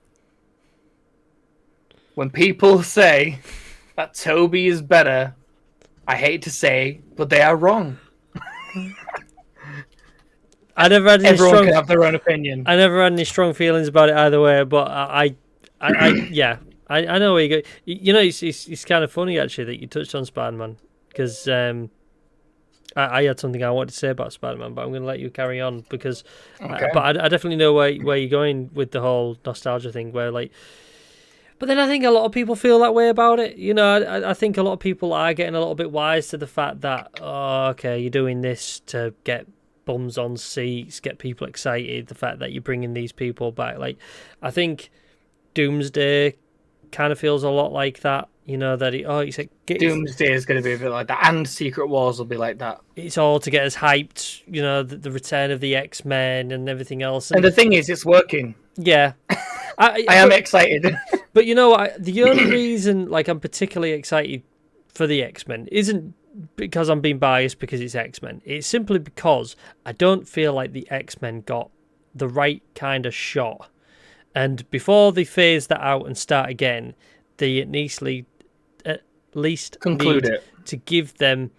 When people say that Toby is better, I hate to say, but they are wrong. I never had any Everyone can have their own opinion. I never had any strong feelings about it either way, but I know where you go. You know, it's kind of funny actually that you touched on Spider-Man because I had something I wanted to say about Spider-Man, but I'm going to let you carry on because. Okay. But I definitely know where you're going with the whole nostalgia thing, where like. But then I think a lot of people feel that way about it. You know, I think a lot of people are getting a little bit wise to the fact that, oh, okay, you're doing this to get bums on seats, get people excited, the fact that you're bringing these people back. Like, I think Doomsday kind of feels a lot like that. You know, that Doomsday is going to be a bit like that, and Secret Wars will be like that. It's all to get us hyped, you know, the return of the X-Men and everything else. And the thing is, it's working. Yeah. I am excited. But you know what? The only reason like I'm particularly excited for the X-Men isn't because I'm being biased because it's X-Men. It's simply because I don't feel like the X-Men got the right kind of shot. And before they phase that out and start again, they at least conclude need it to give them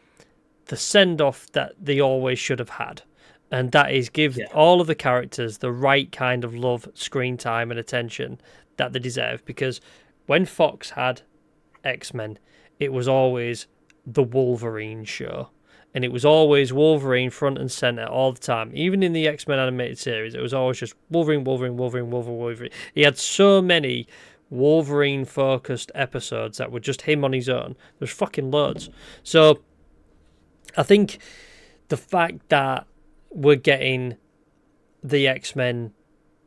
the send-off that they always should have had. And that is give all of the characters the right kind of love, screen time, and attention that they deserve. Because when Fox had X-Men, it was always the Wolverine show. And it was always Wolverine front and centre all the time. Even in the X-Men animated series, it was always just Wolverine, Wolverine, Wolverine, Wolverine, Wolverine. He had so many Wolverine-focused episodes that were just him on his own. There's fucking loads. So I think the fact that we're getting the X-Men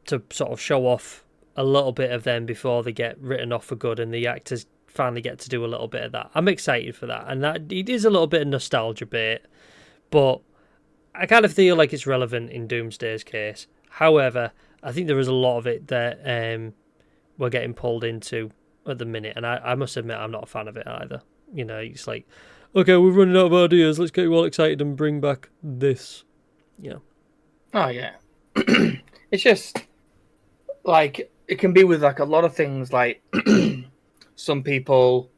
to sort of show off a little bit of them before they get written off for good and the actors finally get to do a little bit of that. I'm excited for that. And that it is a little bit of nostalgia bit, but I kind of feel like it's relevant in Doomsday's case. However, I think there is a lot of it that we're getting pulled into at the minute, and I must admit I'm not a fan of it either. You know, it's like, okay, we're running out of ideas, let's get you all excited and bring back this. You know. Oh yeah. It's just like it can be with like a lot of things. Like some people,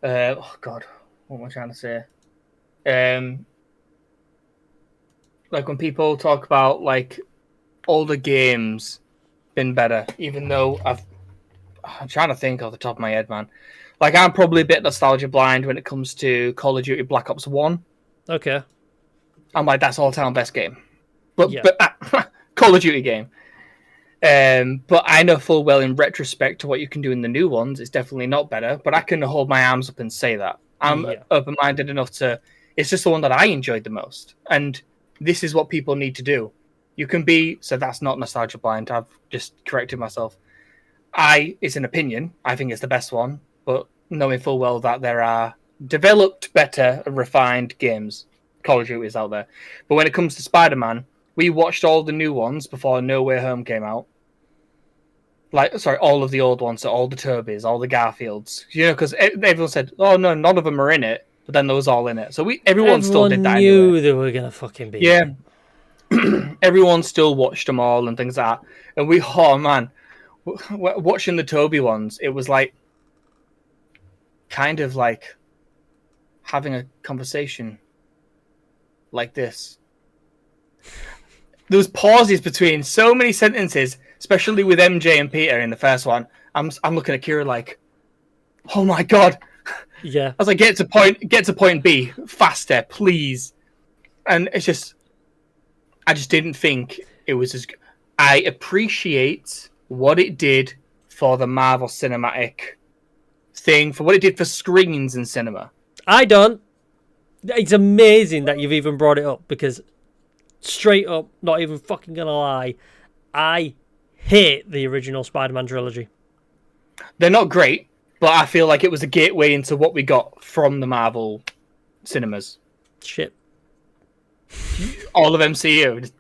oh god, what am I trying to say? Like when people talk about like older games been better, even though I'm trying to think off the top of my head, man. Like I'm probably a bit nostalgia blind when it comes to Call of Duty Black Ops 1. Okay. I'm like, that's all time best game. But Call of Duty game. But I know full well in retrospect to what you can do in the new ones, it's definitely not better. But I can hold my arms up and say that. I'm open-minded enough to... It's just the one that I enjoyed the most. And this is what people need to do. You can be... So that's not nostalgia blind. I've just corrected myself. It's an opinion. I think it's the best one, but knowing full well that there are developed, better, and refined games, Call of Duty is out there. But when it comes to Spider-Man, we watched all the new ones before No Way Home came out. All of the old ones, so all the Tobys, all the Garfields. Because everyone said, "Oh no, none of them are in it," but then they was all in it. So everyone still did that. Knew anyway. they were gonna fucking be. Yeah, everyone still watched them all and things like that. And oh man, watching the Toby ones, it was like kind of like having a conversation like this. There was pauses between so many sentences, especially with MJ and Peter in the first one. I'm looking at Kira like, oh my god. Yeah. I was like, get to point B faster, please. And it's just, I just didn't think it was as good. I appreciate what it did for the Marvel Cinematic thing, for what it did for screens in cinema. I don't. It's amazing that you've even brought it up, because straight up, not even fucking gonna lie, I hate the original Spider-Man trilogy. They're not great, but I feel like it was a gateway into what we got from the Marvel cinemas. Shit. All of MCU.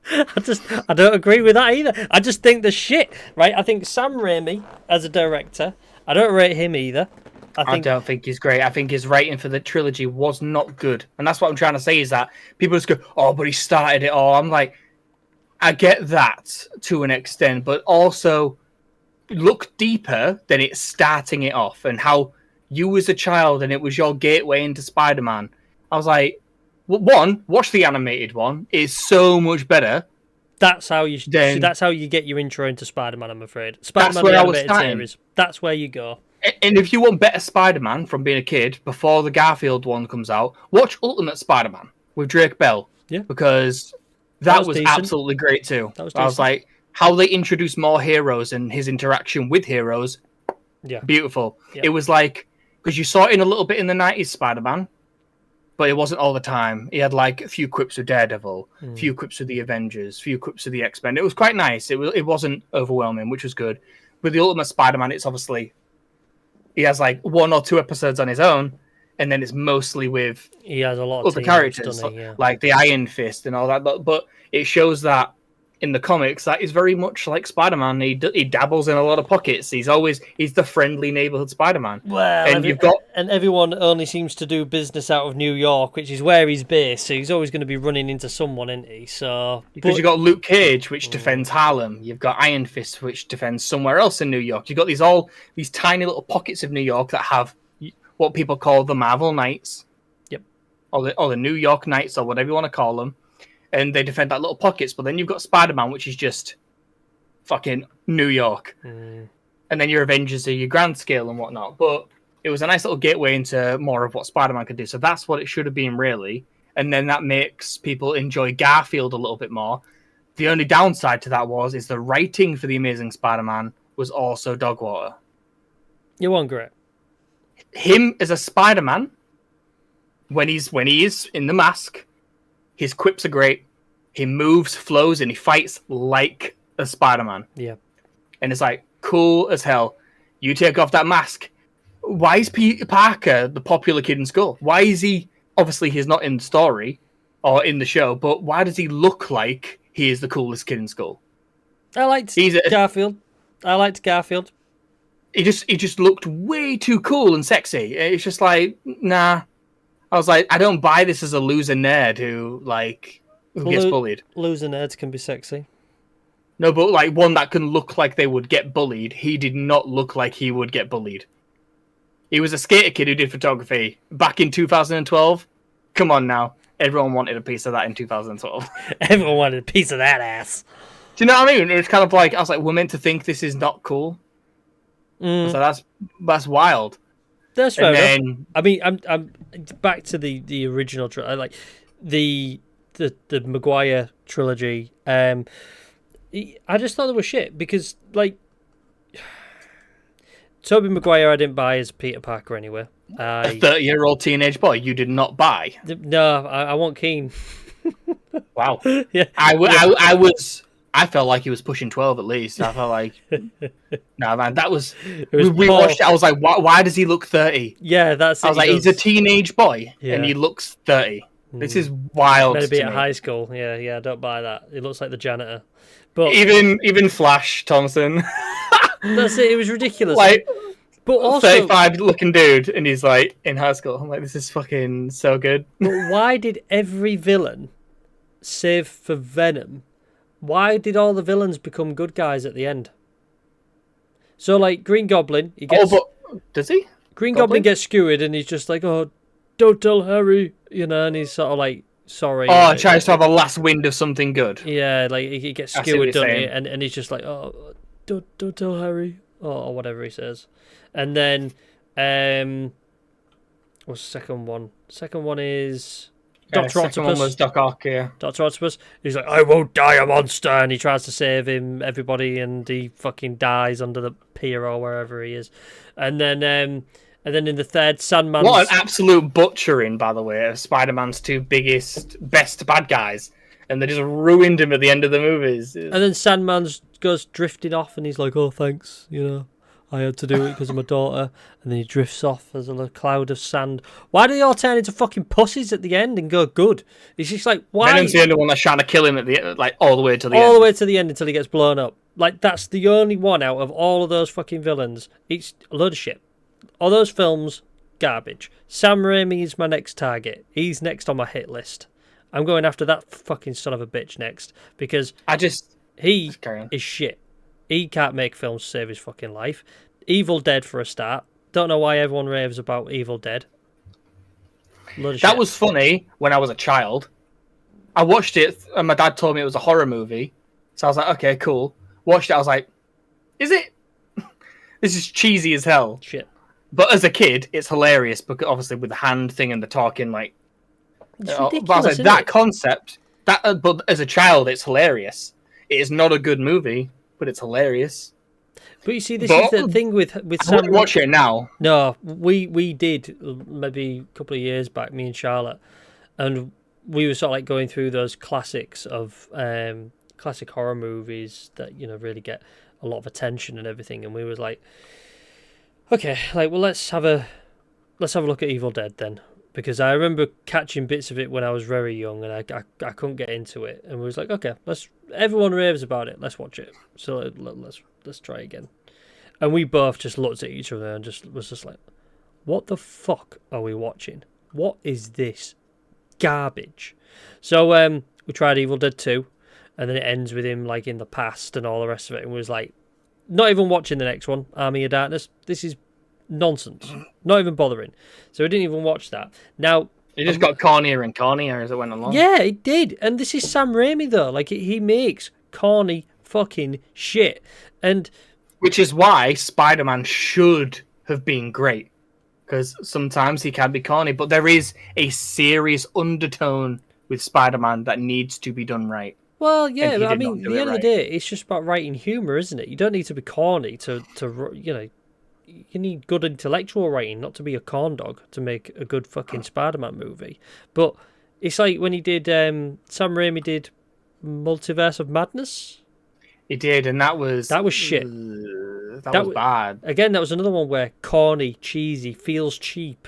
I don't agree with that either. I just think the shit, right? I think Sam Raimi as a director, I don't rate him either. I don't think he's great. I think his rating for the trilogy was not good. And that's what I'm trying to say, is that people just go, oh, but he started it all. I'm like, I get that to an extent, but also look deeper than it's starting it off, and how you was a child and it was your gateway into Spider-Man. I was like, one, watch the animated one. It's so much better. That's how you that's how you get your intro into Spider-Man, I'm afraid. Spider-Man that's where the I was animated starting. series. That's where you go. And if you want better Spider-Man from being a kid, before the Garfield one comes out, watch Ultimate Spider-Man with Drake Bell. Yeah. Because that was decent. absolutely great too. That was I was decent. like, how they introduced more heroes and his interaction with heroes, Yeah. beautiful. Yeah. It was like, because you saw it in a little bit in the 90s Spider-Man, but it wasn't all the time. He had like a few quips with Daredevil, a few quips with the Avengers, a few quips with the X-Men. It was quite nice. It wasn't overwhelming, which was good. With the Ultimate Spider-Man, it's obviously, he has like 1 or 2 episodes on his own, and then it's mostly with He has a lot of other characters, like the Iron Fist and all that. But it shows that in the comics, that is very much like Spider-Man. He dabbles in a lot of pockets. He's the friendly neighborhood Spider-Man. Well, and everyone only seems to do business out of New York, which is where he's based. So he's always going to be running into someone, isn't he? So because you've got Luke Cage, which defends Harlem. You've got Iron Fist, which defends somewhere else in New York. You've got these tiny little pockets of New York that have what people call the Marvel Knights. Yep. Or the New York Knights, or whatever you want to call them. And they defend that little pockets. But then you've got Spider-Man, which is just fucking New York. And then your Avengers are your grand scale and whatnot. But it was a nice little gateway into more of what Spider-Man could do. So that's what it should have been, really. And then that makes people enjoy Garfield a little bit more. The only downside to that is the writing for The Amazing Spider-Man was also dog water. You won't great. Him as a Spider-Man, when he is in the mask, his quips are great. He moves, flows, and he fights like a Spider-Man. Yeah. And it's like, cool as hell. You take off that mask. Why is Peter Parker the popular kid in school? Why is he... Obviously, he's not in the story or in the show, but why does he look like he is the coolest kid in school? I liked Garfield. He just looked way too cool and sexy. It's just like, nah. I was like, I don't buy this as a loser nerd who gets bullied. Loser nerds can be sexy. No, but like one that can look like they would get bullied. He did not look like he would get bullied. He was a skater kid who did photography back in 2012. Come on now. Everyone wanted a piece of that in 2012. Everyone wanted a piece of that ass. Do you know what I mean? It was kind of like, I was like, we're meant to think this is not cool. So that's wild. That's fair enough. I mean, I'm back to the original like the Maguire trilogy. I just thought they were shit because like Tobey Maguire I didn't buy as Peter Parker anyway. A 30-year-old teenage boy you did not buy. No, I want Keen. Wow. Yeah. I was I felt like he was pushing 12 at least. I felt like, no, man, that was. was We Paul. watched it. I was like, why does he look 30? Yeah, that's it. I was like, he's a teenage boy, Yeah. and he looks 30. This is wild. Meant to be to at me. high school. Yeah, I don't buy that. It looks like the janitor. But Even Flash Thompson, that's it. It was ridiculous. like but also, 35 looking dude, and he's like in high school. I'm like, this is fucking so good. but why did every villain, save for Venom, why did all the villains become good guys at the end? So like Green Goblin, he gets does he? Green Goblin gets skewered, and he's just like, oh, don't tell Harry, and he's sort of like, sorry. Oh, tries to have a last wind of something good. Yeah, like he gets I see what skewered, you're doesn't he? saying. And he's just like, oh, don't tell Harry, or whatever he says. And then, what's the second one? Second one is Doctor Second one was Octopus. Doc Ock, yeah. Doctor Octopus. He's like, I won't die a monster, and he tries to save everybody, and he fucking dies under the pier or wherever he is. And then in the third, Sandman's... What an absolute butchering, by the way, of Spider-Man's two best bad guys. And they just ruined him at the end of the movies. And then Sandman's goes drifting off, and he's like, oh, thanks, I had to do it because of my daughter. And then he drifts off as a cloud of sand. Why do they all turn into fucking pussies at the end and go good? It's just like, why? Venom's the only one that's trying to kill him at the like all the way to the end. All the way to the end until he gets blown up. Like, that's the only one out of all of those fucking villains. It's a load of shit. All those films, garbage. Sam Raimi is my next target. He's next on my hit list. I'm going after that fucking son of a bitch next because he is shit. He can't make films to save his fucking life. Evil Dead for a start. Don't know why everyone raves about Evil Dead. That was funny when I was a child. I watched it and my dad told me it was a horror movie. So I was like, okay, cool. Watched it, I was like, is it? This is cheesy as hell. Shit. But as a kid, it's hilarious because obviously with the hand thing and the talking, like, It's but I was ridiculous, like, that it? concept. But as a child, it's hilarious. It is not a good movie, but it's hilarious. But you see, this is the thing with I Sam. wouldn't watch it now. No, we did maybe a couple of years back, me and Charlotte, and we were sort of like going through those classics of classic horror movies that really get a lot of attention and everything, and we was like, okay, like, well, let's have a look at Evil Dead then, because I remember catching bits of it when I was very young, and I couldn't get into it, and we was like, okay, everyone raves about it, let's watch it, so let's try again. And we both just looked at each other and was just like, what the fuck are we watching? What is this garbage? So we tried Evil Dead 2, and then it ends with him like in the past and all the rest of it, and we was like, not even watching the next one, Army of Darkness. This is nonsense. Not even bothering. So we didn't even watch that. Now, It just got cornier and cornier as it went along. yeah, it did. And this is Sam Raimi though. Like, he makes corny fucking shit. And Which is why Spider-Man should have been great. Because sometimes he can be corny, but there is a serious undertone with Spider-Man that needs to be done right. well, yeah, And he but I did mean, not at do the it end of the right. day, it's just about writing humor, isn't it? You don't need to be corny to you need good intellectual writing, not to be a corn dog to make a good fucking Spider-Man movie. But it's like when he did, Sam Raimi did Multiverse of Madness. He did, and that was shit. That was bad. Again, that was another one where corny, cheesy, feels cheap.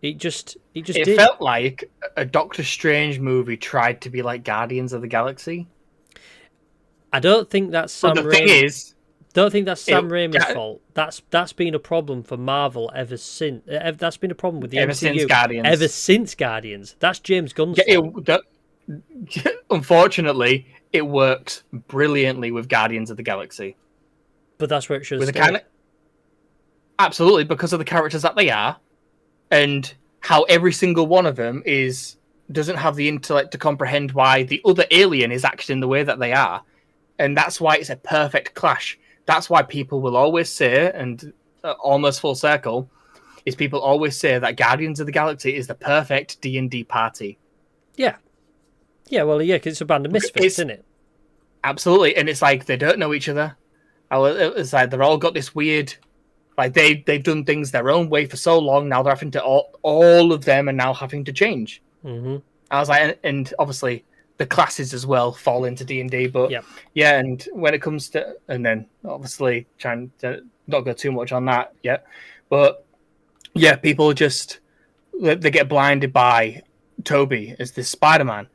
It just It did. felt like a Doctor Strange movie tried to be like Guardians of the Galaxy. I don't think that's Sam But the Raimi. thing is, Don't think that's Sam Raimi's Ga- fault. That's been a problem for Marvel ever since. That's been a problem with the Ever MCU since Guardians. Ever since Guardians. That's James Gunn's fault. Unfortunately, it works brilliantly with Guardians of the Galaxy. But that's where it should With have the stayed. kind of, absolutely, because of the characters that they are, and how every single one of them doesn't have the intellect to comprehend why the other alien is acting the way that they are, and that's why it's a perfect clash. That's why people will always say, and almost full circle, is people always say that Guardians of the Galaxy is the perfect D&D party. Yeah. Yeah, well, yeah, because it's a band of misfits, isn't it? Absolutely, and it's like they don't know each other. It's like they've all got this weird, like they've done things their own way for so long. Now they're having to all of them are now having to change. Mm-hmm. I was like, and obviously the classes as well fall into D&D. But Yep. yeah, and when it comes to, and then obviously trying to not go too much on that yet, but yeah, people just they get blinded by Toby as this Spider-Man,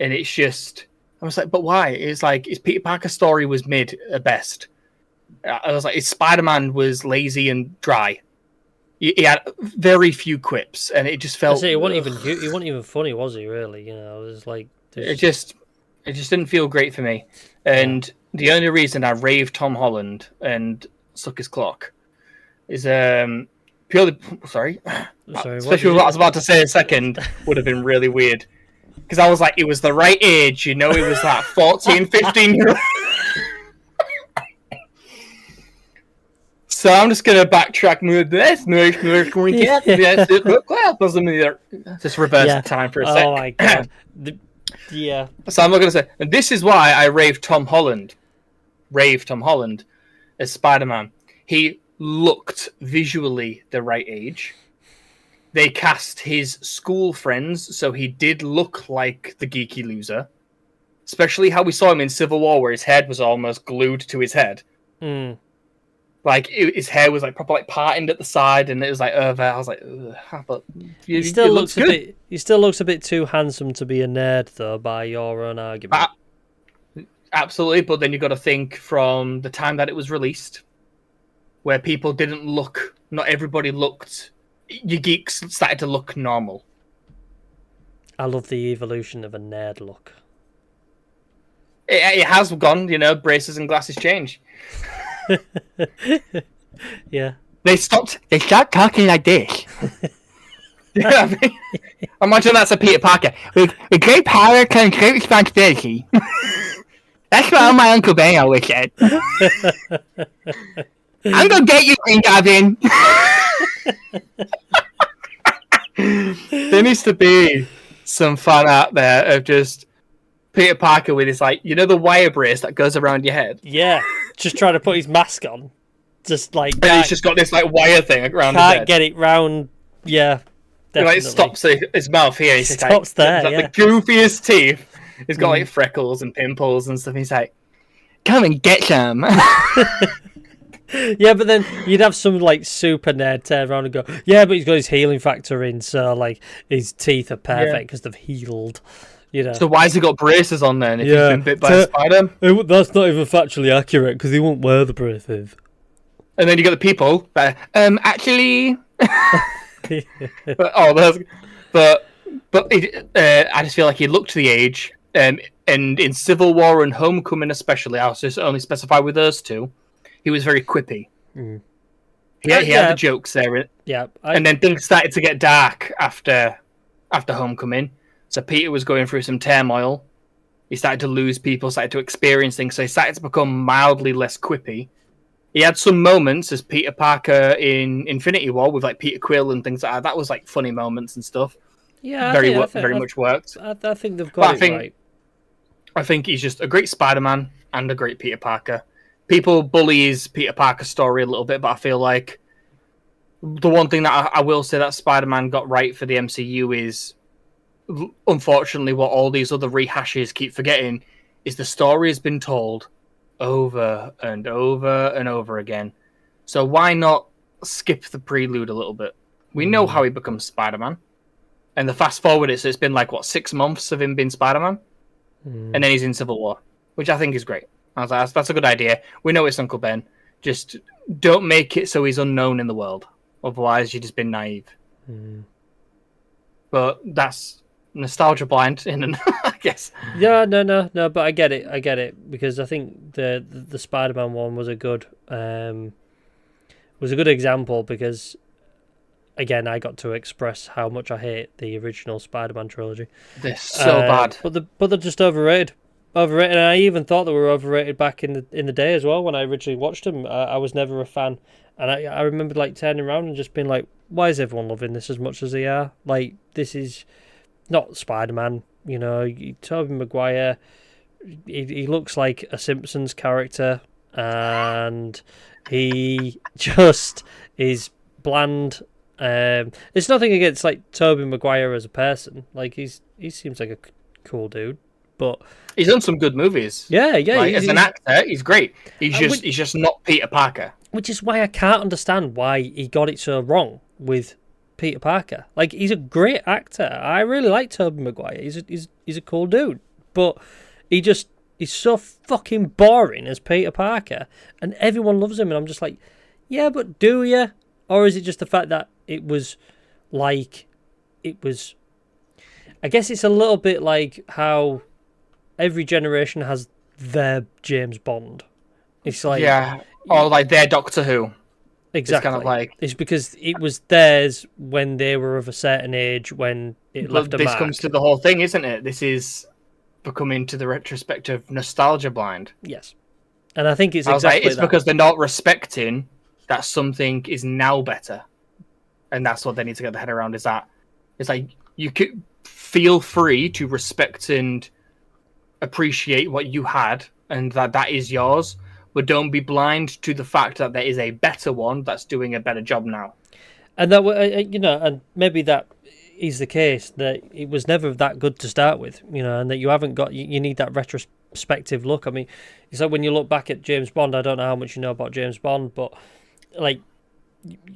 and it's just I was like, but why? It's like his Peter Parker story was mid at best. I was like, his Spider-Man was lazy and dry. He had very few quips, and it just felt. He wasn't even funny, was he? Really, you know, it was like it just didn't feel great for me. And the only reason I raved Tom Holland and suck his clock is purely sorry, especially what I was about to say a second would have been really weird because I was like, it was the right age, you know, it was that 14, 15-year-old. So I'm just gonna backtrack with this. Just reverse time for a sec. Oh my god. Yeah. So I'm not gonna say, and this is why I raved Tom Holland as Spider-Man. He looked visually the right age. They cast his school friends, so he did look like the geeky loser. Especially how we saw him in Civil War, where his head was almost glued to his head. Mm. Like his hair was like proper like parting at the side, and it was like over. I was like, but he still looks a bit. He still looks a bit too handsome to be a nerd, though, by your own argument. Absolutely, but then you got to think from the time that it was released, where people didn't look. Not everybody looked. Your geeks started to look normal. I love the evolution of a nerd look. It has gone, you know. Braces and glasses change. Yeah. They stopped talking like this. Yeah, I mean, imagine that's a Peter Parker. With great power comes great responsibility. That's what my Uncle Ben always said. I'm gonna get you, Green Goblin. There needs to be some fun out there of just Peter Parker with his, like, you know, the wire brace that goes around your head. Yeah, just trying to put his mask on, just like. And he's just got this like wire thing around his head. Can't get it round. Yeah, definitely. He, like, stops his mouth here. He stops there. Like, the goofiest teeth. He's got like freckles and pimples and stuff. He's like, "Come and get some." Yeah, but then you'd have some like super nerd turn around and go, "Yeah, but he's got his healing factor in, so like his teeth are perfect because they've healed." You know. So why has he got braces on then if he's been bit by a spider? That's not even factually accurate because he won't wear the braces. And then you got the people that actually. But I just feel like he looked the age, and in Civil War and Homecoming especially, I'll just only specify with those two. He was very quippy. Mm. He had the jokes there. Yeah, and then things started to get dark after Homecoming. So Peter was going through some turmoil. He started to lose people, started to experience things, so he started to become mildly less quippy. He had some moments as Peter Parker in Infinity War with like Peter Quill and things like that. That was like funny moments and stuff. Yeah, very much worked. I think they've got it right. I think he's just a great Spider-Man and a great Peter Parker. People bully his Peter Parker story a little bit, but I feel like the one thing that I will say that Spider-Man got right for the MCU is, unfortunately, what all these other rehashes keep forgetting is the story has been told over and over and over again. So why not skip the prelude a little bit? We know how he becomes Spider-Man. And the fast forward it's been like, 6 months of him being Spider-Man? And then he's in Civil War, which I think is great. I was like, that's a good idea. We know it's Uncle Ben. Just don't make it so he's unknown in the world. Otherwise, you've just been naive. But that's nostalgia blind, I guess. Yeah, no. But I get it because I think the Spider-Man one was a good example because, again, I got to express how much I hate the original Spider-Man trilogy. They're so bad, but they're just overrated. And I even thought they were overrated back in the day as well when I originally watched them. I was never a fan, and I remember like turning around and just being like, "Why is everyone loving this as much as they are? Like, this is not Spider-Man, you know." Tobey Maguire, he looks like a Simpsons character, and he just is bland. It's nothing against like Tobey Maguire as a person. Like he seems like a cool dude. But he's done some good movies. yeah, Like, as an actor, he's great. He's just not Peter Parker. Which is why I can't understand why he got it so wrong with Peter Parker. Like, he's a great actor. I really like Tobey Maguire. He's a cool dude. But he's so fucking boring as Peter Parker, and everyone loves him, and I'm just like, yeah, but do you? Or is it just the fact that it was... I guess it's a little bit like how every generation has their James Bond. It's like... Yeah, or like their Doctor Who. Exactly. It's kind of like... It's because it was theirs when they were of a certain age, when it left a This mark. comes to the whole thing, isn't it? This is becoming to the retrospective nostalgia blind. Yes. And I think it's It's because they're not respecting that something is now better. And that's what they need to get their head around, is that it's like, you could feel free to respect and appreciate what you had and that is yours, but don't be blind to the fact that there is a better one that's doing a better job now. And that, and maybe that is the case, that it was never that good to start with, and that you haven't got, you need that retrospective look. I mean, it's like when you look back at James Bond, I don't know how much you know about James Bond, but like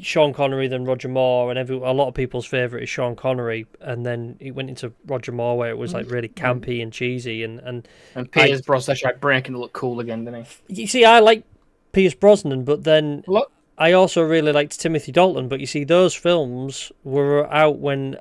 Sean Connery, then Roger Moore, and a lot of people's favourite is Sean Connery, and then it went into Roger Moore where it was like really campy and cheesy, and Pierce Brosnan tried breaking to look cool again, didn't he? You see, I like Pierce Brosnan, but then Look. I also really liked Timothy Dalton. But you see, those films were out when,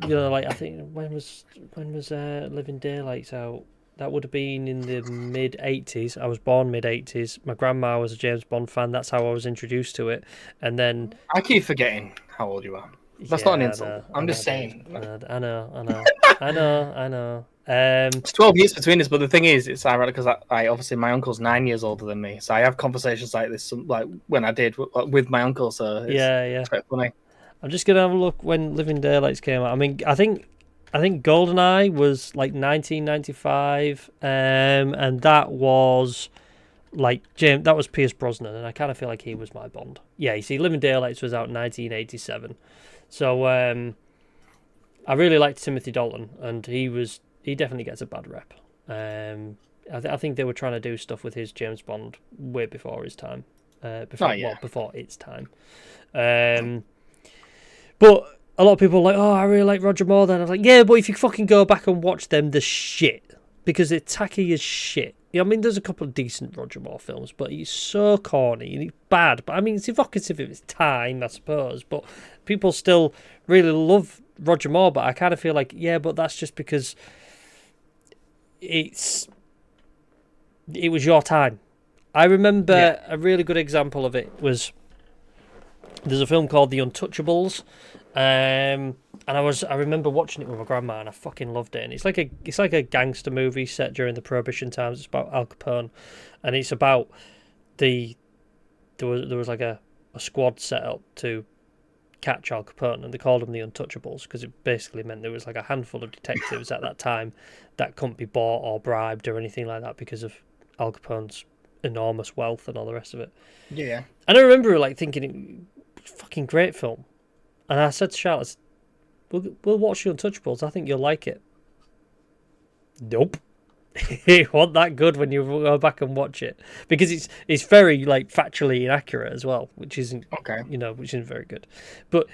I think when was Living Daylights out? That would have been in the mid-'80s. I was born mid-'80s. My grandma was a James Bond fan. That's how I was introduced to it. And then... I keep forgetting how old you are. That's not an insult. I'm just saying. I know. It's 12 years between us, but the thing is, it's ironic because I obviously my uncle's 9 years older than me, so I have conversations like this, like when I did with my uncle. So it's quite funny. I'm just gonna have a look when Living Daylights came out. I mean, I think GoldenEye was like 1995, and that was like that was Pierce Brosnan, and I kind of feel like he was my Bond. Yeah, you see, Living Daylights was out in 1987, so I really liked Timothy Dalton, and he definitely gets a bad rep. I think they were trying to do stuff with his James Bond way before his time, before its time. But a lot of people are like, oh, I really like Roger Moore. Then I was like, yeah, but if you fucking go back and watch them, they're shit because they're tacky as shit. I mean, there's a couple of decent Roger Moore films, but he's so corny and he's bad. But I mean, it's evocative of its time, I suppose. But people still really love Roger Moore. But I kind of feel like, yeah, but that's just because it was your time. I remember a really good example of it was there's a film called The Untouchables, and I remember watching it with my grandma, and I fucking loved it. And it's like a gangster movie set during the Prohibition times. It's about Al Capone, and it's about there was like a squad set up to catch Al Capone, and they called them the Untouchables because it basically meant there was like a handful of detectives at that time that couldn't be bought or bribed or anything like that because of Al Capone's enormous wealth and all the rest of it. Yeah. And I remember like thinking, fucking great film. And I said to Charlotte, we'll watch The Untouchables. I think you'll like it. Nope. It wasn't that good when you go back and watch it because it's very like factually inaccurate as well, which isn't which isn't very good. But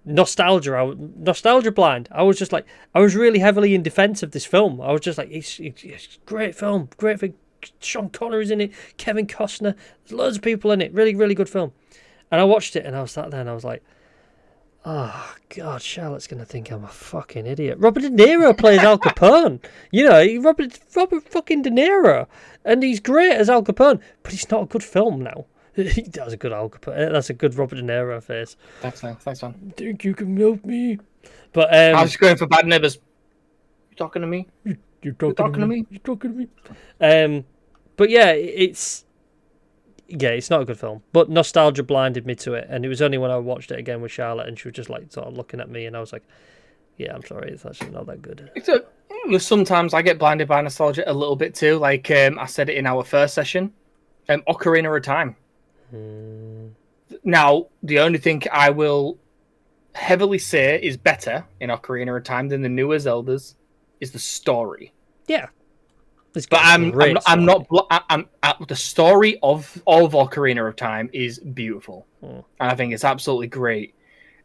nostalgia blind. I was just like, I was really heavily in defense of this film. I was just like, it's a great film, great thing. Sean Connery's in it, Kevin Costner, there's loads of people in it. Really, really good film. And I watched it and I was sat there and I was like, oh God, Charlotte's gonna think I'm a fucking idiot. Robert De Niro plays Al Capone. Robert fucking De Niro, and he's great as Al Capone, but he's not a good film now. That's a good Al Capone. That's a good Robert De Niro face. Thanks, man. Think you can help me? But I was just going for Bad Neighbors. You talking to me? You're talking to me. You're talking to me. But yeah, it's not a good film. But nostalgia blinded me to it, and it was only when I watched it again with Charlotte, and she was just like sort of looking at me, and I was like, "Yeah, I'm sorry, it's actually not that good." Sometimes I get blinded by nostalgia a little bit too. Like I said it in our first session, Ocarina of Time. Now, the only thing I will heavily say is better in Ocarina of Time than the newer Zeldas is the story. Yeah. It's But got I'm great I'm not story. I'm the story of Ocarina of Time is beautiful, and I think it's absolutely great.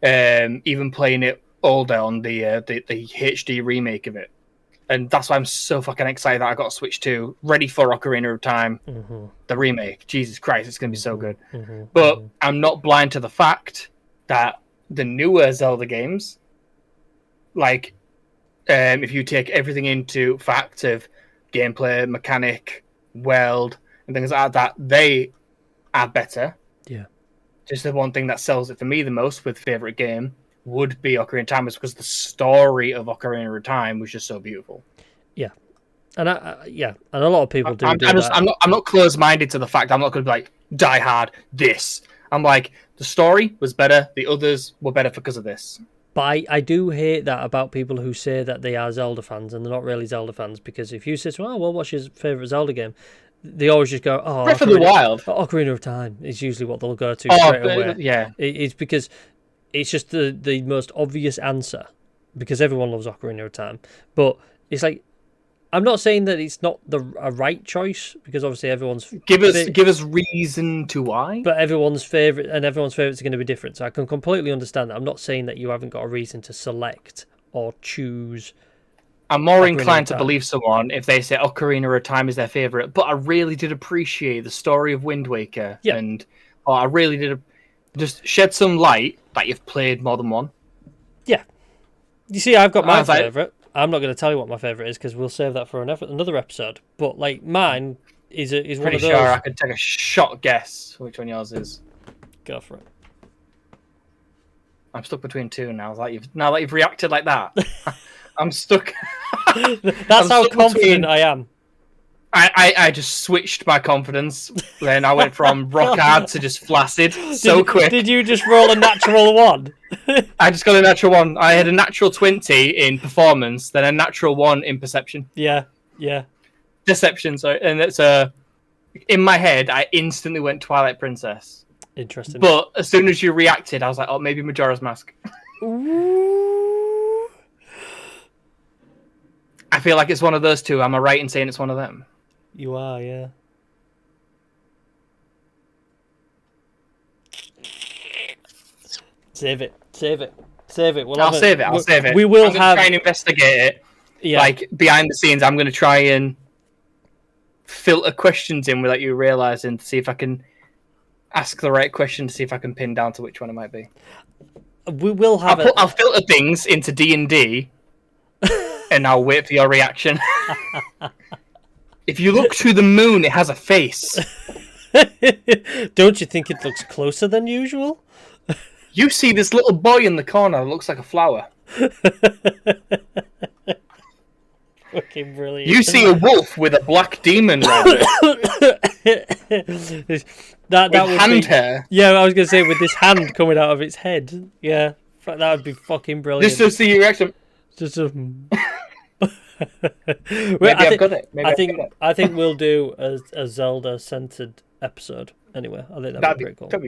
Even playing it older on the HD remake of it, and that's why I'm so fucking excited that I got a Switch 2 ready for Ocarina of Time, the remake. Jesus Christ, it's gonna be so good. But I'm not blind to the fact that the newer Zelda games, like if you take everything into fact of gameplay, mechanic, world, and things like that, they are better. Yeah. Just the one thing that sells it for me the most with favorite game would be Ocarina of Time, is because the story of Ocarina of Time was just so beautiful. Yeah. And and a lot of people do that. I'm not close minded to the fact. I'm not going to be like Die Hard. This. I'm like, the story was better. The others were better because of this. But I do hate that about people who say that they are Zelda fans and they're not really Zelda fans, because if you say to them, oh, well, what's your favourite Zelda game? They always just go, oh, Breath of the Wild. Ocarina of Time is usually what they'll go to straight away. Yeah. It's because it's just the most obvious answer, because everyone loves Ocarina of Time. But it's like, I'm not saying that it's not a right choice, because obviously everyone's give us reason to why. But everyone's favourite is going to be different. So I can completely understand that. I'm not saying that you haven't got a reason to select or choose. I'm more inclined to believe someone if they say Ocarina of Time is their favourite, but I really did appreciate the story of Wind Waker, and I really did just shed some light that you've played more than one. Yeah. You see, I've got my favourite. I'm not going to tell you what my favourite is, because we'll save that for another episode. But like, mine is one of those. Pretty sure I could take a shot guess which one yours is. Go for it. I'm stuck between two now. Now that you've reacted like that, I'm stuck. That's how confident I am. I just switched my confidence. Then I went from rock hard to just flaccid so quick. Did you just roll a natural one? I just got a natural one. I had a natural 20 in performance, then a natural 1 in perception. Yeah. Deception, sorry. And it's in my head, I instantly went Twilight Princess. Interesting. But as soon as you reacted, I was like, oh, maybe Majora's Mask. Ooh. I feel like it's one of those two. Am I right in saying it's one of them? You are, yeah. Save it. I'll save it. We will try and investigate it. Yeah. Like behind the scenes, I'm going to try and filter questions in without you realizing, to see if I can ask the right question, to see if I can pin down to which one it might be. We will have I'll filter things into D&D, and I'll wait for your reaction. If you look to the moon, it has a face. Don't you think it looks closer than usual? You see this little boy in the corner that looks like a flower. Fucking brilliant. You see a wolf with a black demon around it. that would hand be, hair. Yeah, I was going to say, with this hand coming out of its head. Yeah, that would be fucking brilliant. Just to see your reaction. Just Maybe I've got it. I think we'll do a Zelda-centered episode. Anyway, I think that'd be pretty cool. That'd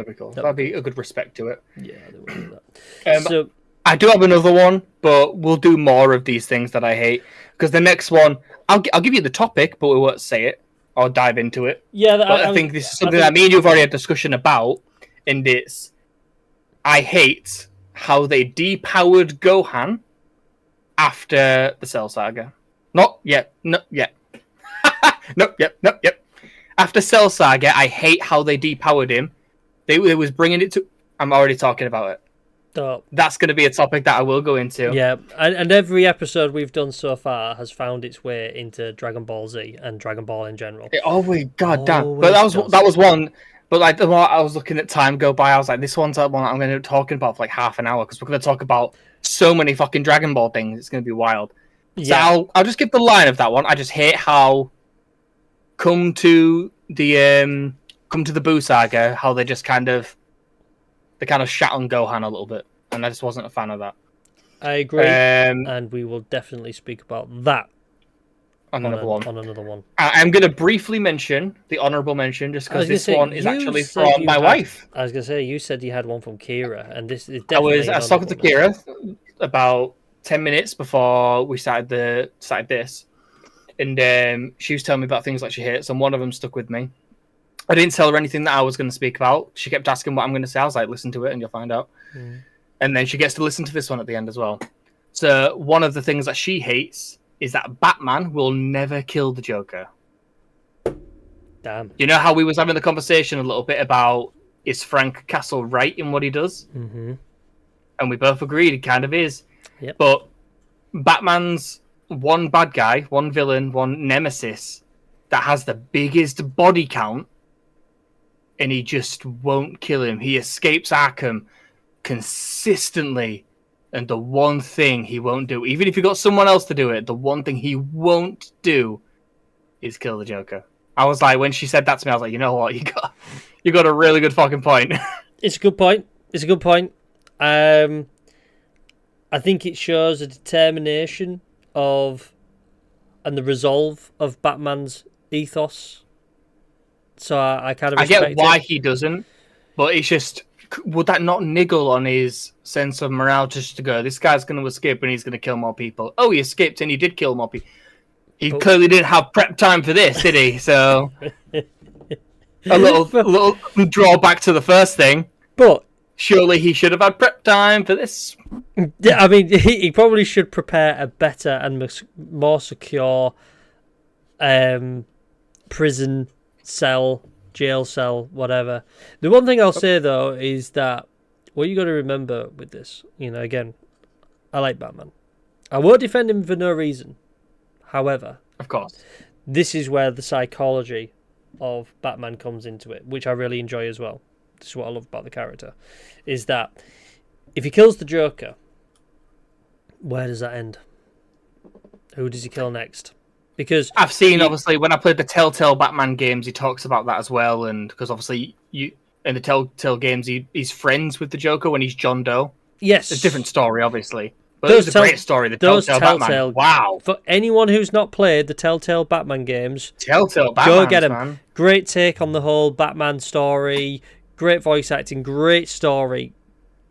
be cool. That'd be a good respect to it. Yeah, I think we'll do that. So I do have another one, but we'll do more of these things that I hate, because the next one, I'll give you the topic, but we won't say it or dive into it. Yeah, I think this is something that me and you've already had a discussion about, and it's, I hate how they depowered Gohan after the Cell Saga. Not yet. After Cell Saga, I hate how they depowered him. They was bringing it to... I'm already talking about it. Oh. That's going to be a topic that I will go into. Yeah, and every episode we've done so far has found its way into Dragon Ball Z and Dragon Ball in general. God damn. But that was one... But like the more I was looking at time go by, I was like, this one's the one I'm going to be talking about for like half an hour, because we're going to talk about so many fucking Dragon Ball things. It's going to be wild. Yeah. So I'll just give the line of that one. I just hate how come to the Boo Saga, how they just kind of shat on Gohan a little bit, and I just wasn't a fan of that. I agree, and we will definitely speak about that on another one. I'm going to briefly mention the honourable mention, just because this one is actually from my wife. I was going to say, you said you had one from Kira, and this is definitely... I was talking to Kira about 10 minutes before we started this, and she was telling me about things like she hates, and one of them stuck with me. I didn't tell her anything that I was going to speak about. She kept asking what I'm going to say. I was like, listen to it and you'll find out. And then she gets to listen to this one at the end as well. So one of the things that she hates is that Batman will never kill the Joker. Damn. You know how we was having the conversation a little bit about, is Frank Castle right in what he does? Mm-hmm. And we both agreed he kind of is. Yep. But Batman's one bad guy, one villain, one nemesis that has the biggest body count, and he just won't kill him. He escapes Arkham consistently, and the one thing he won't do, even if you got someone else to do it, the one thing he won't do is kill the Joker. I was like, when she said that to me, I was like, you know what, you got a really good fucking point. It's a good point. It's a good point. I think it shows a determination of and the resolve of Batman's ethos. So I kind of I respect get why it. he doesn't, but it's just, would that not niggle on his sense of morale just to go, this guy's going to escape and he's going to kill more people? Oh, he escaped and he did kill more people. He clearly didn't have prep time for this, did he? So a little drawback to the first thing. But surely he should have had prep time for this. yeah, I mean, he probably should prepare a better and more secure prison cell, jail cell, whatever. The one thing I'll say though is that what you got to remember with this, again, I like Batman. I won't defend him for no reason. However, of course, this is where the psychology of Batman comes into it, which I really enjoy as well. This is what I love about the character, is that if he kills the Joker, where does that end? Who does he kill next? Because I've seen, obviously, when I played the Telltale Batman games, he talks about that as well, and because obviously in the Telltale games, he's friends with the Joker when he's John Doe. Yes. It's a different story, obviously. But it was a great story, the Telltale Batman. Wow. For anyone who's not played the Telltale Batman games, Telltale Batman, go get them. Man. Great take on the whole Batman story, great voice acting, great story.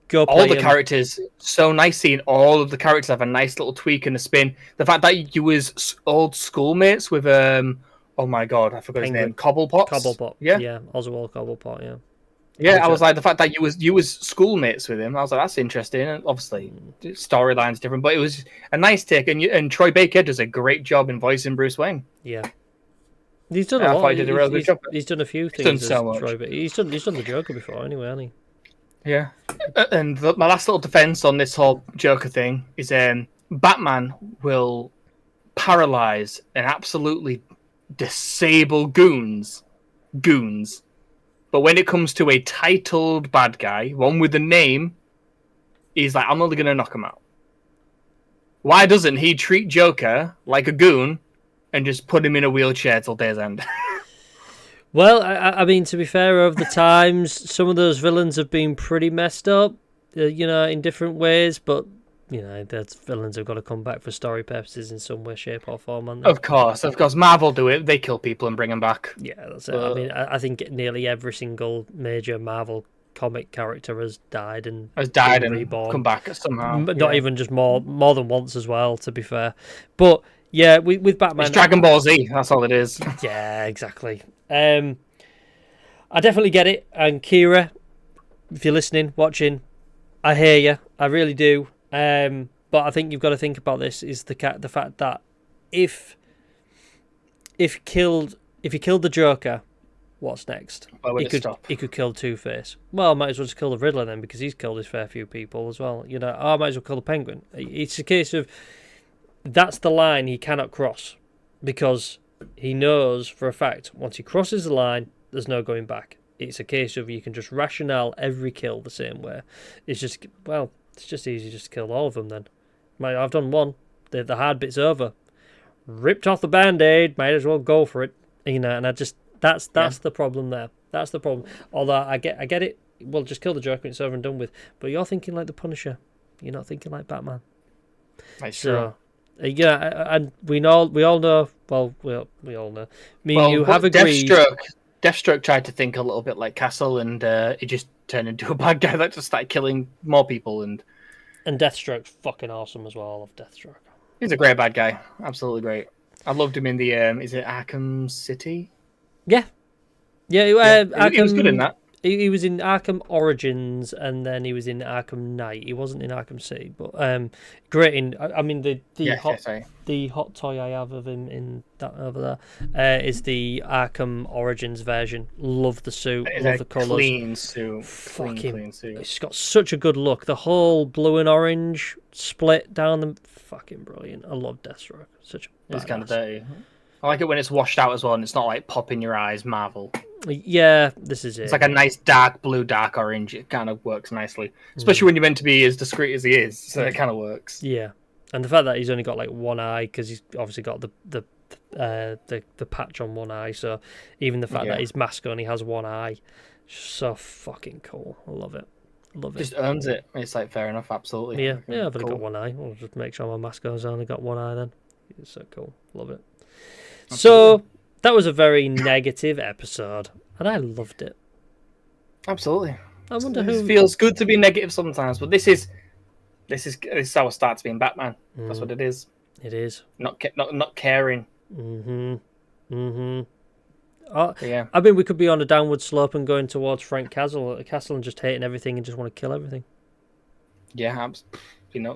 Go play all the them. characters, so nice seeing all of the characters have a nice little tweak and a spin. The fact that you was old schoolmates with, oh my god, I forgot his name, Cobblepot. Cobblepot, yeah. Oswald Cobblepot, yeah. Yeah, I was like, the fact that you was schoolmates with him, I was like, that's interesting. And obviously, storyline's different, but it was a nice take. And Troy Baker does a great job in voicing Bruce Wayne. Yeah, he's done a lot. He did a real good job. He's done a few things. He's done so much. He's done the Joker before, anyway, hasn't he? Yeah, and my last little defense on this whole Joker thing is, Batman will paralyze and absolutely disable goons. But when it comes to a titled bad guy, one with a name, he's like, I'm only going to knock him out. Why doesn't he treat Joker like a goon and just put him in a wheelchair till day's end? Well, I mean, to be fair, over the times, some of those villains have been pretty messed up, in different ways, but those villains have got to come back for story purposes in some way, shape, or form. Haven't they? Of course. Marvel do it. They kill people and bring them back. Yeah, that's it. I mean, I think nearly every single major Marvel comic character has died and reborn. Come back somehow. Not even just more than once as well, to be fair. But yeah, with Batman, it's Dragon Ball Z. That's all it is. Yeah, exactly. I definitely get it. And Kira, if you're listening, watching, I hear you. I really do. But I think you've got to think about this is the fact that if he killed the Joker, what's next? He could kill Two-Face. Well, I might as well just kill the Riddler then, because he's killed his fair few people as well. I might as well kill the Penguin. It's a case of that's the line he cannot cross, because he knows for a fact once he crosses the line, there's no going back. It's a case of you can just rationale every kill the same way. It's just easy just to kill all of them then. I've done one. The hard bit's over. Ripped off the Band-Aid, might as well go for it. And that's the problem there. That's the problem. Although I get it. Well, just kill the Joker and it's over and done with. But you're thinking like the Punisher. You're not thinking like Batman. That's true. Yeah, and we all know. Well, we all know. You have agreed. Deathstroke tried to think a little bit like Castle, and he just turned into a bad guy that just started killing more people. And Deathstroke's fucking awesome as well. I love Deathstroke. He's a great bad guy. Absolutely great. I loved him in the is it Arkham City? Yeah, yeah. He was good in that. He was in Arkham Origins, and then he was in Arkham Knight. He wasn't in Arkham City, but great in. I mean, the hot toy I have of him in that over there is the Arkham Origins version. Love the suit, love the colours. Clean suit, clean suit. It's got such a good look. The whole blue and orange split down the fucking brilliant. I love Deathstroke. Such a It's kind of dirty. I like it when it's washed out as well, and it's not like pop in your eyes, Marvel. Yeah, this is it. It's like a nice dark blue, dark orange. It kind of works nicely, especially when you're meant to be as discreet as he is. So it kind of works. Yeah, and the fact that he's only got like one eye because he's obviously got the patch on one eye. So even the fact that his mask only has one eye, so fucking cool. I love it. Just earns it. It's like fair enough, absolutely. Yeah, I've only got one eye. I'll just make sure my mask has only got one eye. Then it's so cool. Love it. So that was a very negative episode, and I loved it. Absolutely. I wonder who It feels good to be negative sometimes, but this is how it starts being Batman. That's what it is. It is not caring. Yeah. I mean, we could be on a downward slope and going towards Frank Castle and just hating everything and just want to kill everything. Yeah,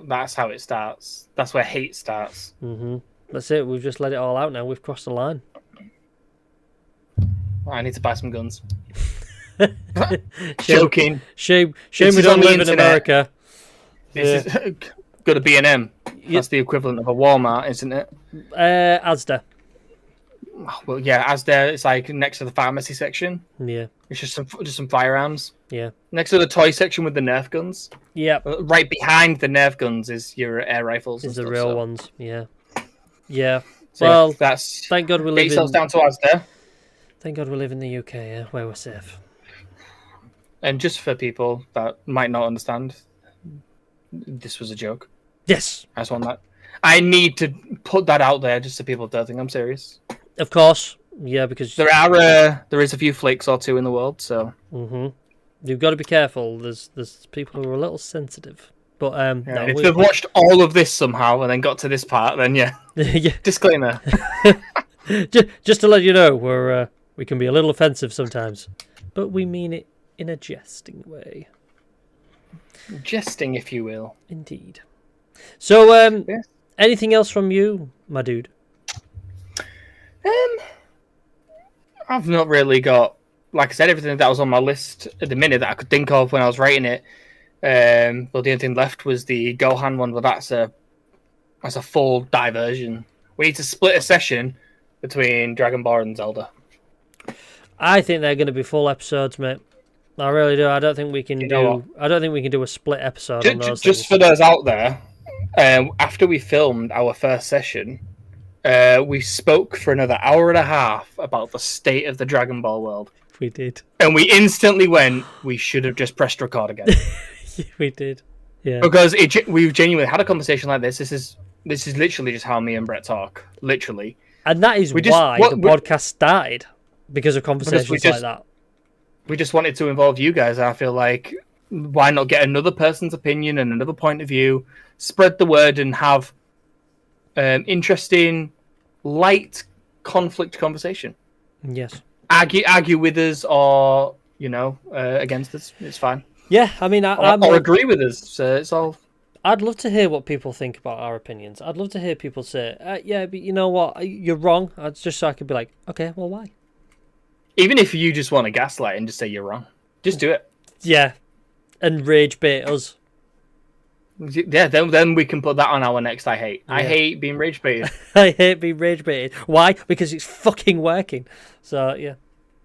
that's how it starts. That's where hate starts. That's it. We've just let it all out now. We've crossed the line. I need to buy some guns. Joking. Shame we don't live in America. This is go to B&M. That's the equivalent of a Walmart, isn't it? Asda. Well, yeah, Asda. It's like next to the pharmacy section. Yeah. It's just some firearms. Yeah. Next to the toy section with the Nerf guns. Yeah. Right behind the Nerf guns is your air rifles. Is the real ones. Yeah. Yeah. So well, that's thank God we live in... down to Asda. Thank God we live in the UK, where we're safe. And just for people that might not understand, this was a joke. Yes. I just want that. I need to put that out there just so people don't think I'm serious. Of course. Yeah, because... there is a few flakes or two in the world, so... You've got to be careful. There's people who are a little sensitive. But if they've watched all of this somehow and then got to this part, then yeah. Disclaimer. Just to let you know, we can be a little offensive sometimes, but we mean it in a jesting way. Jesting, if you will. Indeed. So, anything else from you, my dude? I've not really got, like I said, everything that was on my list at the minute that I could think of when I was writing it. But the only thing left was the Gohan one, but that's a full diversion. We need to split a session between Dragon Ball and Zelda. I think they're going to be full episodes, mate. I really do. I don't think we can do a split episode on those just things. For those out there, after we filmed our first session, we spoke for another hour and a half about the state of the Dragon Ball world. We did. And we instantly went, we should have just pressed record again. We did. Yeah. Because we've genuinely had a conversation like this. This is literally just how me and Brett talk. Literally. And that is why the podcast started. Because of conversations like that. We just wanted to involve you guys. I feel like, why not get another person's opinion and another point of view, spread the word, and have interesting, light conflict conversation. Yes. Argue with us or, against us. It's fine. Yeah, I mean, or agree with us. So it's all... I'd love to hear what people think about our opinions. I'd love to hear people say, yeah, but you know what? You're wrong. Just so I could be like, okay, well, why? Even if you just want to gaslight and just say you're wrong, just do it. Yeah, and rage bait us. Yeah, then we can put that on our next I hate. Yeah. I hate being rage baited. I hate being rage baited. Why? Because it's fucking working. So, yeah.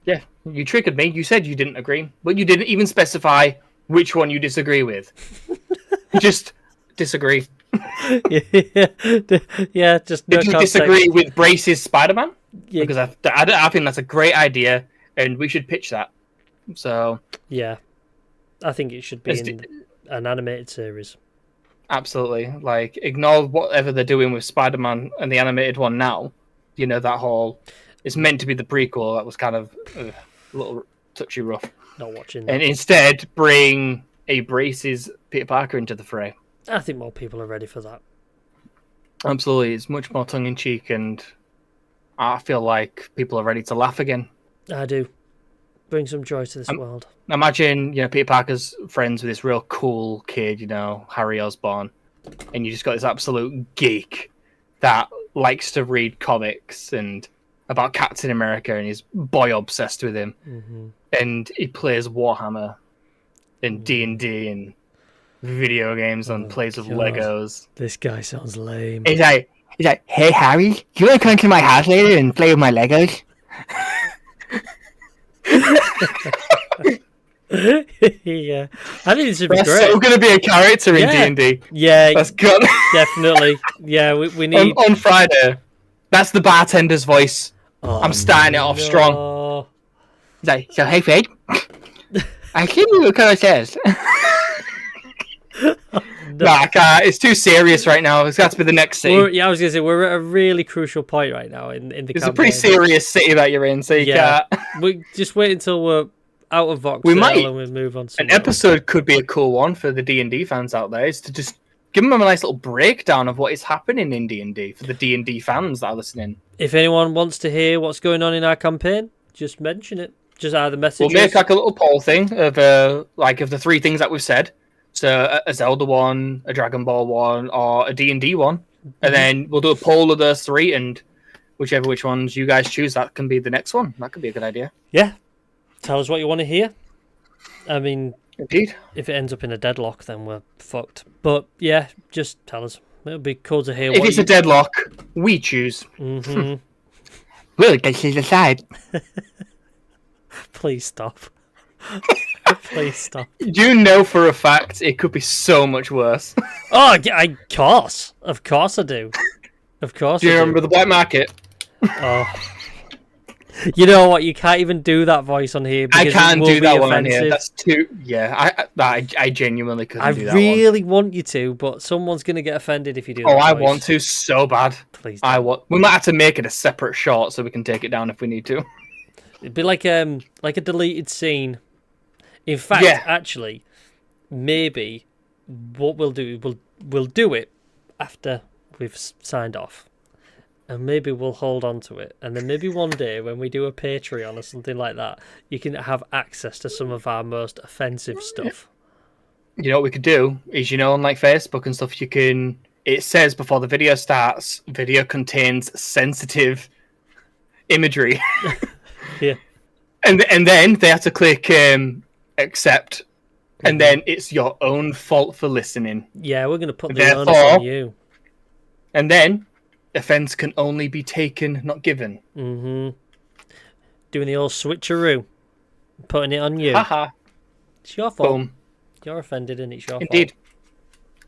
Yeah, you triggered me. You said you didn't agree, but you didn't even specify which one you disagree with. Just disagree. Yeah, just no Did you disagree with Brace's Spider-Man? Yeah. Because I think that's a great idea, and we should pitch that. So yeah, I think it should be in an animated series. Absolutely. Like, ignore whatever they're doing with Spider-Man and the animated one now. That whole... It's meant to be the prequel. That was kind of a little touchy rough. Not watching that. And instead, bring a Brace's Peter Parker into the fray. I think more people are ready for that. Absolutely. It's much more tongue-in-cheek and I feel like people are ready to laugh again. I do. Bring some joy to this world. Imagine, Peter Parker's friends with this real cool kid, Harry Osborn, and you just got this absolute geek that likes to read comics and about Captain America, and he's boy obsessed with him, and he plays Warhammer and D&D and video games and plays with Legos. This guy sounds lame. He's like, hey Harry, you want to come to my house later and play with my Legos? Yeah, I think this would be That's great. so going to be a character in D&D. Yeah, That's good. definitely. Yeah, we need on Friday. That's the bartender's voice. I'm starting it off strong. Like, so hey Fred, I see you kind of says. No, I can't. It's too serious right now. It's got to be the next scene. I was gonna say we're at a really crucial point right now in the. It's a pretty serious city that you're in, so you can't. We just wait until we're out of Vauxhall and we move on. An episode could be a cool one for the D&D fans out there. Is to just give them a nice little breakdown of what is happening in D&D for the D&D fans that are listening. If anyone wants to hear what's going on in our campaign, just mention it. Just either message. We'll make like a little poll thing of of the three things that we've said. So a Zelda one, a Dragon Ball one, or a D&D one, and then we'll do a poll of those three, and which ones you guys choose, that can be the next one. That could be a good idea. Yeah, tell us what you want to hear. I mean, indeed, if it ends up in a deadlock, then we're fucked. But yeah, just tell us. It'll be cool to hear. If it's a deadlock, we choose. Mm-hmm. We'll get you decide. Please stop. Please stop. You know for a fact it could be so much worse. Oh, of course I do. Of course. Do you remember the black market? Oh, you know what? You can't even do that voice on here. I can't do that one on offensive. here. That's too. Yeah, I genuinely couldn't do that. I really want you to, but someone's gonna get offended if you do. Oh, that I voice. want to so bad. Please. Don't. We might have to make it a separate short so we can take it down if we need to. It'd be like a deleted scene. In fact, actually, maybe what we'll do, we'll do it after we've signed off, and maybe we'll hold on to it, and then maybe one day when we do a Patreon or something like that, you can have access to some of our most offensive stuff. You know what we could do is, on like Facebook and stuff, it says before the video starts, video contains sensitive imagery. Yeah. And then they have to click accept, and then it's your own fault for listening. Yeah, we're going to put the onus on you. And then offense can only be taken, not given. Mm-hmm. Doing the old switcheroo. Putting it on you. Haha. It's your fault. Boom. You're offended and it's your fault. Indeed.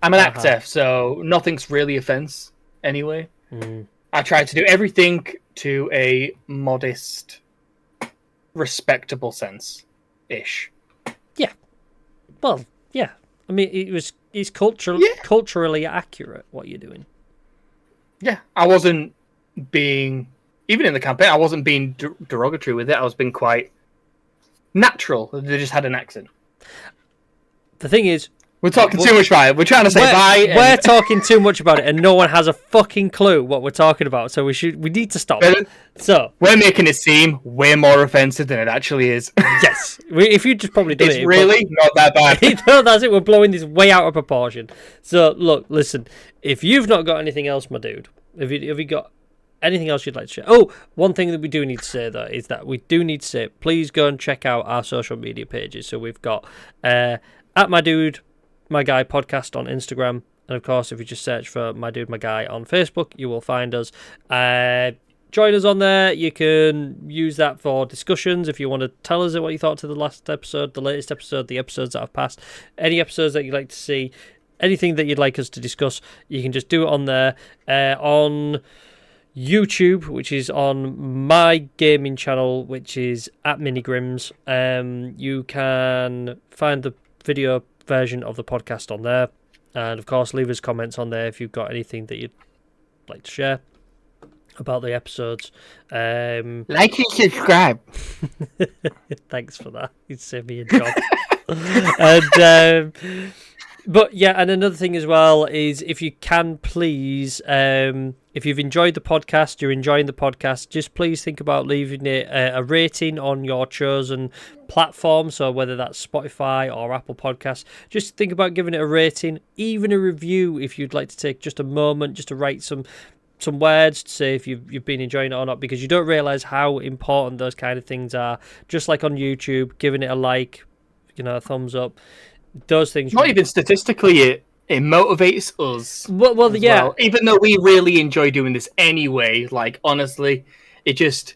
I'm an actor, so nothing's really offense anyway. I try to do everything to a modest, respectable sense-ish. Yeah. Well, yeah. I mean, it's culturally accurate what you're doing. Yeah, I wasn't being, even in the campaign, I wasn't being derogatory with it. I was being quite natural. They just had an accent. The thing is, we're talking too much about it. We're trying to say bye. We're talking too much about it, and no one has a fucking clue what we're talking about. So we need to stop. So we're making it seem way more offensive than it actually is. Yes, if you just probably did it's really not that bad. No, that's it. We're blowing this way out of proportion. So look, listen. If you've not got anything else, my dude, have you got anything else you'd like to share? Oh, one thing that we do need to say though is that we do need to say, please go and check out our social media pages. So we've got at my dude, my guy podcast on Instagram, and of course if you just search for my dude, my guy on Facebook, you will find us. Join us on there. You can use that for discussions if you want to tell us what you thought to the last episode, the latest episode, the episodes that have passed, any episodes that you'd like to see, anything that you'd like us to discuss. You can just do it on there. On YouTube, which is on my gaming channel, which is at Minigrims, you can find the video version of the podcast on there, and of course leave us comments on there if you've got anything that you'd like to share about the episodes. Like and subscribe. Thanks for that. You'd save me a job. And But yeah, and another thing as well is if you can please, if you've enjoyed the podcast, you're enjoying the podcast, just please think about leaving it a rating on your chosen platform. So whether that's Spotify or Apple Podcasts, just think about giving it a rating, even a review if you'd like to take just a moment just to write some words to say if you've been enjoying it or not, because you don't realise how important those kind of things are. Just like on YouTube, giving it a like, a thumbs up. Those things. Not even statistically, it motivates us. Well, yeah. Well. Even though we really enjoy doing this anyway, like honestly, it's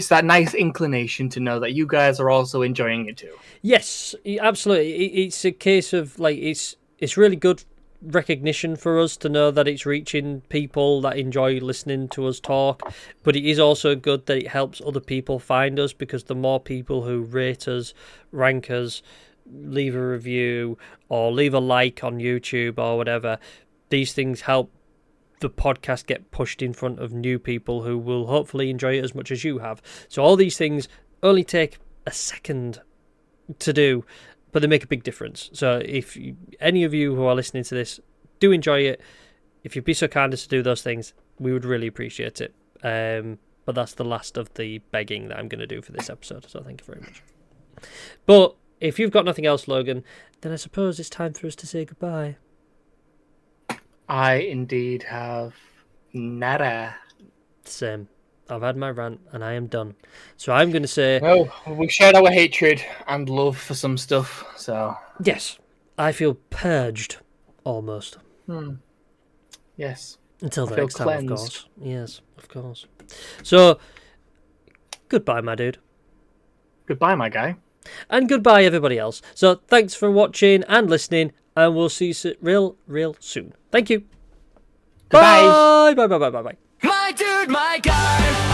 that nice inclination to know that you guys are also enjoying it too. Yes, absolutely. It's a case of like it's really good recognition for us to know that it's reaching people that enjoy listening to us talk, but it is also good that it helps other people find us, because the more people who rate us, rank us, leave a review or leave a like on YouTube or whatever, these things help the podcast get pushed in front of new people who will hopefully enjoy it as much as you have. So all these things only take a second to do, but they make a big difference. So if any of you who are listening to this do enjoy it, if you'd be so kind as to do those things, we would really appreciate it. But that's the last of the begging that I'm going to do for this episode, so thank you very much. But if you've got nothing else, Logan, then I suppose it's time for us to say goodbye. I indeed have nada. Same. I've had my rant and I am done. So I'm going to say... No, we've shared our hatred and love for some stuff, so... Yes. I feel purged, almost. Yes. Until the feel next time, cleansed. of course. Yes, of course. So, goodbye, my dude. Goodbye, my guy. And goodbye, everybody else. So, thanks for watching and listening, and we'll see you real soon. Thank you. Goodbye. Bye. Bye. My dude, my guy.